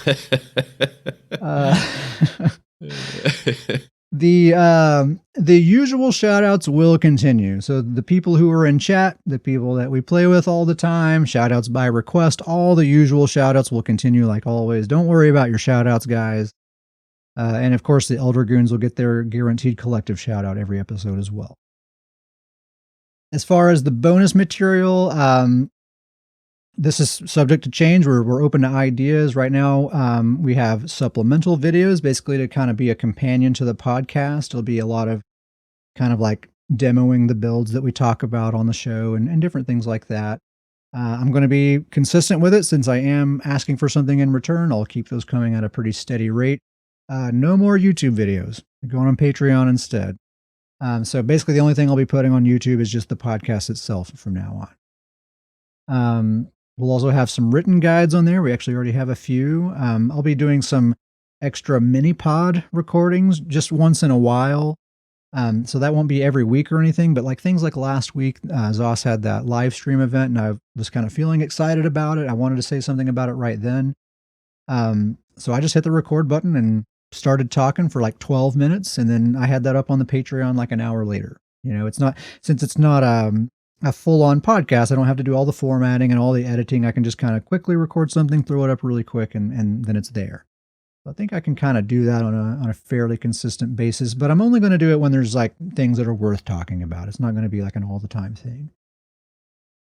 Speaker 1: The usual shout outs will continue. So the people who are in chat, the people that we play with all the time, shout outs by request, all the usual shout outs will continue like always. Don't worry about your shout outs, guys. And of course, the Elder Goons will get their guaranteed collective shout out every episode as well. As far as the bonus material, this is subject to change. We're open to ideas. Right now, we have supplemental videos, basically to kind of be a companion to the podcast. It'll be a lot of kind of like demoing the builds that we talk about on the show and different things like that. I'm going to be consistent with it since I am asking for something in return. I'll keep those coming at a pretty steady rate. No more YouTube videos. They're going on Patreon instead. So basically the only thing I'll be putting on YouTube is just the podcast itself from now on. We'll also have some written guides on there. We actually already have a few. I'll be doing some extra mini pod recordings just once in a while. So that won't be every week or anything, but like things like last week, Zoss had that live stream event and I was kind of feeling excited about it. I wanted to say something about it right then. So I just hit the record button and started talking for like 12 minutes. And then I had that up on the Patreon like an hour later. You know, since it's not a full-on podcast, I don't have to do all the formatting and all the editing. I can just kind of quickly record something, throw it up really quick, and then it's there. So I think I can kind of do that on a fairly consistent basis, but I'm only going to do it when there's like things that are worth talking about. It's not going to be like an all-the-time thing.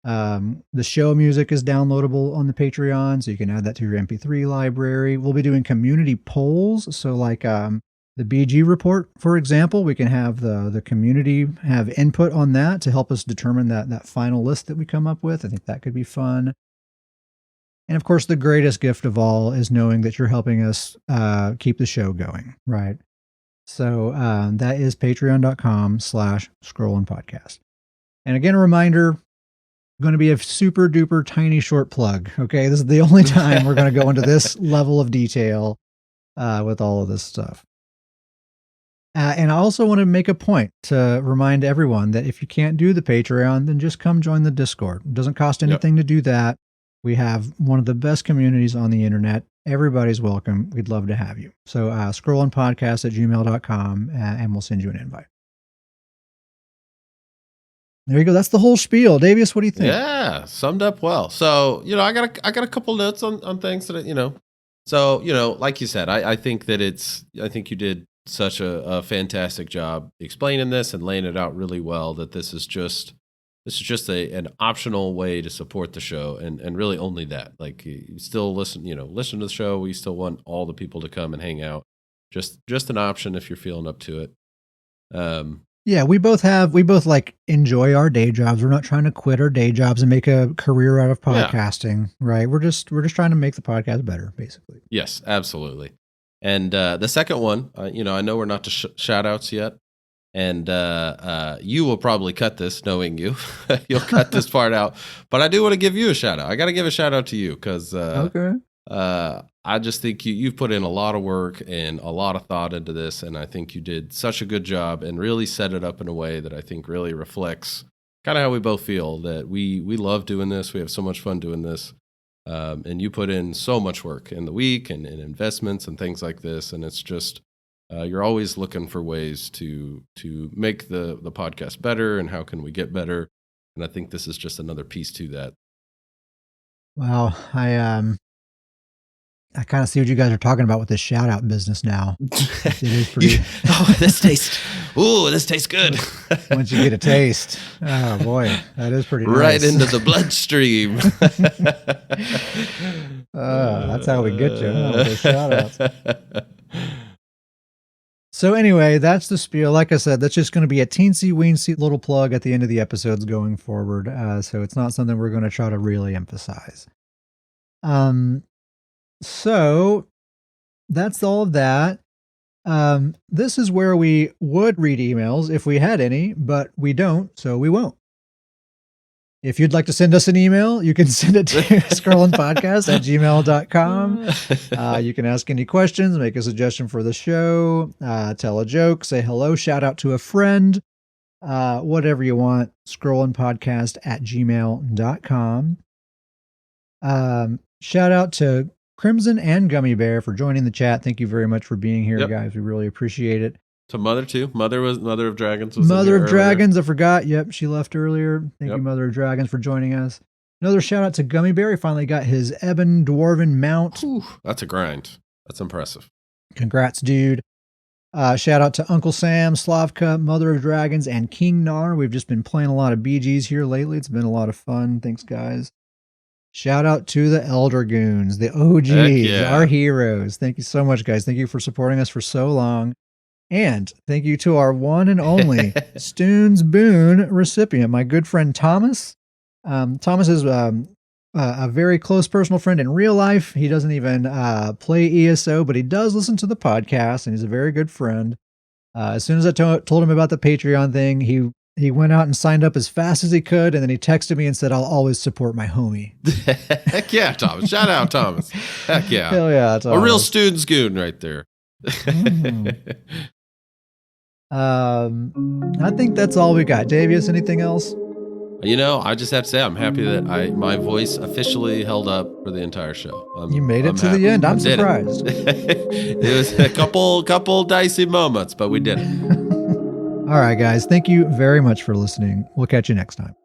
Speaker 1: The show music is downloadable on the Patreon, so you can add that to your MP3 library. We'll be doing community polls. So like the BG report, for example, we can have the community have input on that to help us determine that final list that we come up with. I think that could be fun. And of course, the greatest gift of all is knowing that you're helping us keep the show going, right? So that is patreon.com/Scrollin podcast. And again, a reminder, going to be a super duper tiny short plug. Okay. This is the only time we're going to go into this level of detail with all of this stuff. And I also want to make a point to remind everyone that if you can't do the Patreon, then just come join the Discord. It doesn't cost anything to do that. We have one of the best communities on the internet. Everybody's welcome. We'd love to have you. So scrollinpodcast@gmail.com and we'll send you an invite. There you go. That's the whole spiel. Davius, what do you think?
Speaker 2: Yeah, summed up well. So, I got a couple notes on things that, So, like you said, I think that I think you did such a fantastic job explaining this and laying it out really well, that this is just an optional way to support the show, and really only that. Like, you still listen to the show. We still want all the people to come and hang out. Just an option if you're feeling up to it.
Speaker 1: Yeah, we both like enjoy our day jobs. We're not trying to quit our day jobs and make a career out of podcasting, right? We're just trying to make the podcast better, basically.
Speaker 2: Yes, absolutely. And the second one, I know we're not to shout outs yet, and you will probably cut this, knowing you. You'll cut this part out, but I do want to give you a shout out. I got to give a shout out to you because I just think you've put in a lot of work and a lot of thought into this, and I think you did such a good job and really set it up in a way that I think really reflects kind of how we both feel, that we love doing this. We have so much fun doing this. And you put in so much work in the week and investments and things like this. And it's just, you're always looking for ways to make the podcast better, and how can we get better. And I think this is just another piece to that.
Speaker 1: Wow. I kind of see what you guys are talking about with this shout out business now. It is pretty.
Speaker 2: This tastes good.
Speaker 1: Once you get a taste, oh boy, that is pretty nice.
Speaker 2: Right into the bloodstream.
Speaker 1: That's how we get you, huh, with those shout outs. So anyway, that's the spiel. Like I said, that's just going to be a teensy-weensy little plug at the end of the episodes going forward. So it's not something we're going to try to really emphasize. So that's all of that. This is where we would read emails if we had any, but we don't, so we won't. If you'd like to send us an email, you can send it to scrollinpodcast@gmail.com. You can ask any questions, make a suggestion for the show, tell a joke, say hello, shout out to a friend, whatever you want, scrollinpodcast@gmail.com. Shout out to Crimson and Gummy Bear for joining the chat. Thank you very much for being here, guys. We really appreciate it.
Speaker 2: To Mother too. Mother of Dragons.
Speaker 1: Mother of Dragons, I forgot. Yep, she left earlier. Thank you, Mother of Dragons, for joining us. Another shout out to Gummy Bear. He finally got his Ebon Dwarven mount.
Speaker 2: Whew, that's a grind. That's impressive.
Speaker 1: Congrats, dude. Shout out to Uncle Sam, Slavka, Mother of Dragons, and King Nar. We've just been playing a lot of BGs here lately. It's been a lot of fun. Thanks, guys. Shout out to the Elder Goons, the OGs, our heroes. Thank you so much, guys. Thank you for supporting us for so long. And thank you to our one and only Stoon's Boon recipient, my good friend Thomas. Thomas is a very close personal friend in real life. He doesn't even play ESO, but he does listen to the podcast, and he's a very good friend. As soon as I told him about the Patreon thing, he went out and signed up as fast as he could, and then he texted me and said, "I'll always support my homie."
Speaker 2: Heck yeah, Thomas. Shout out, Thomas. Heck yeah.
Speaker 1: Hell yeah, Thomas.
Speaker 2: A real Stoon's Goon right there.
Speaker 1: I think that's all we got. Davius, anything else?
Speaker 2: I just have to say I'm happy that my voice officially held up for the entire show.
Speaker 1: You made it to the end. I'm surprised.
Speaker 2: It was a couple dicey moments, but we did it.
Speaker 1: All right, guys. Thank you very much for listening. We'll catch you next time.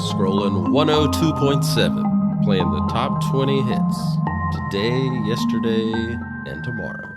Speaker 2: Scrollin 102.7, playing the top 20 hits today, yesterday, and tomorrow.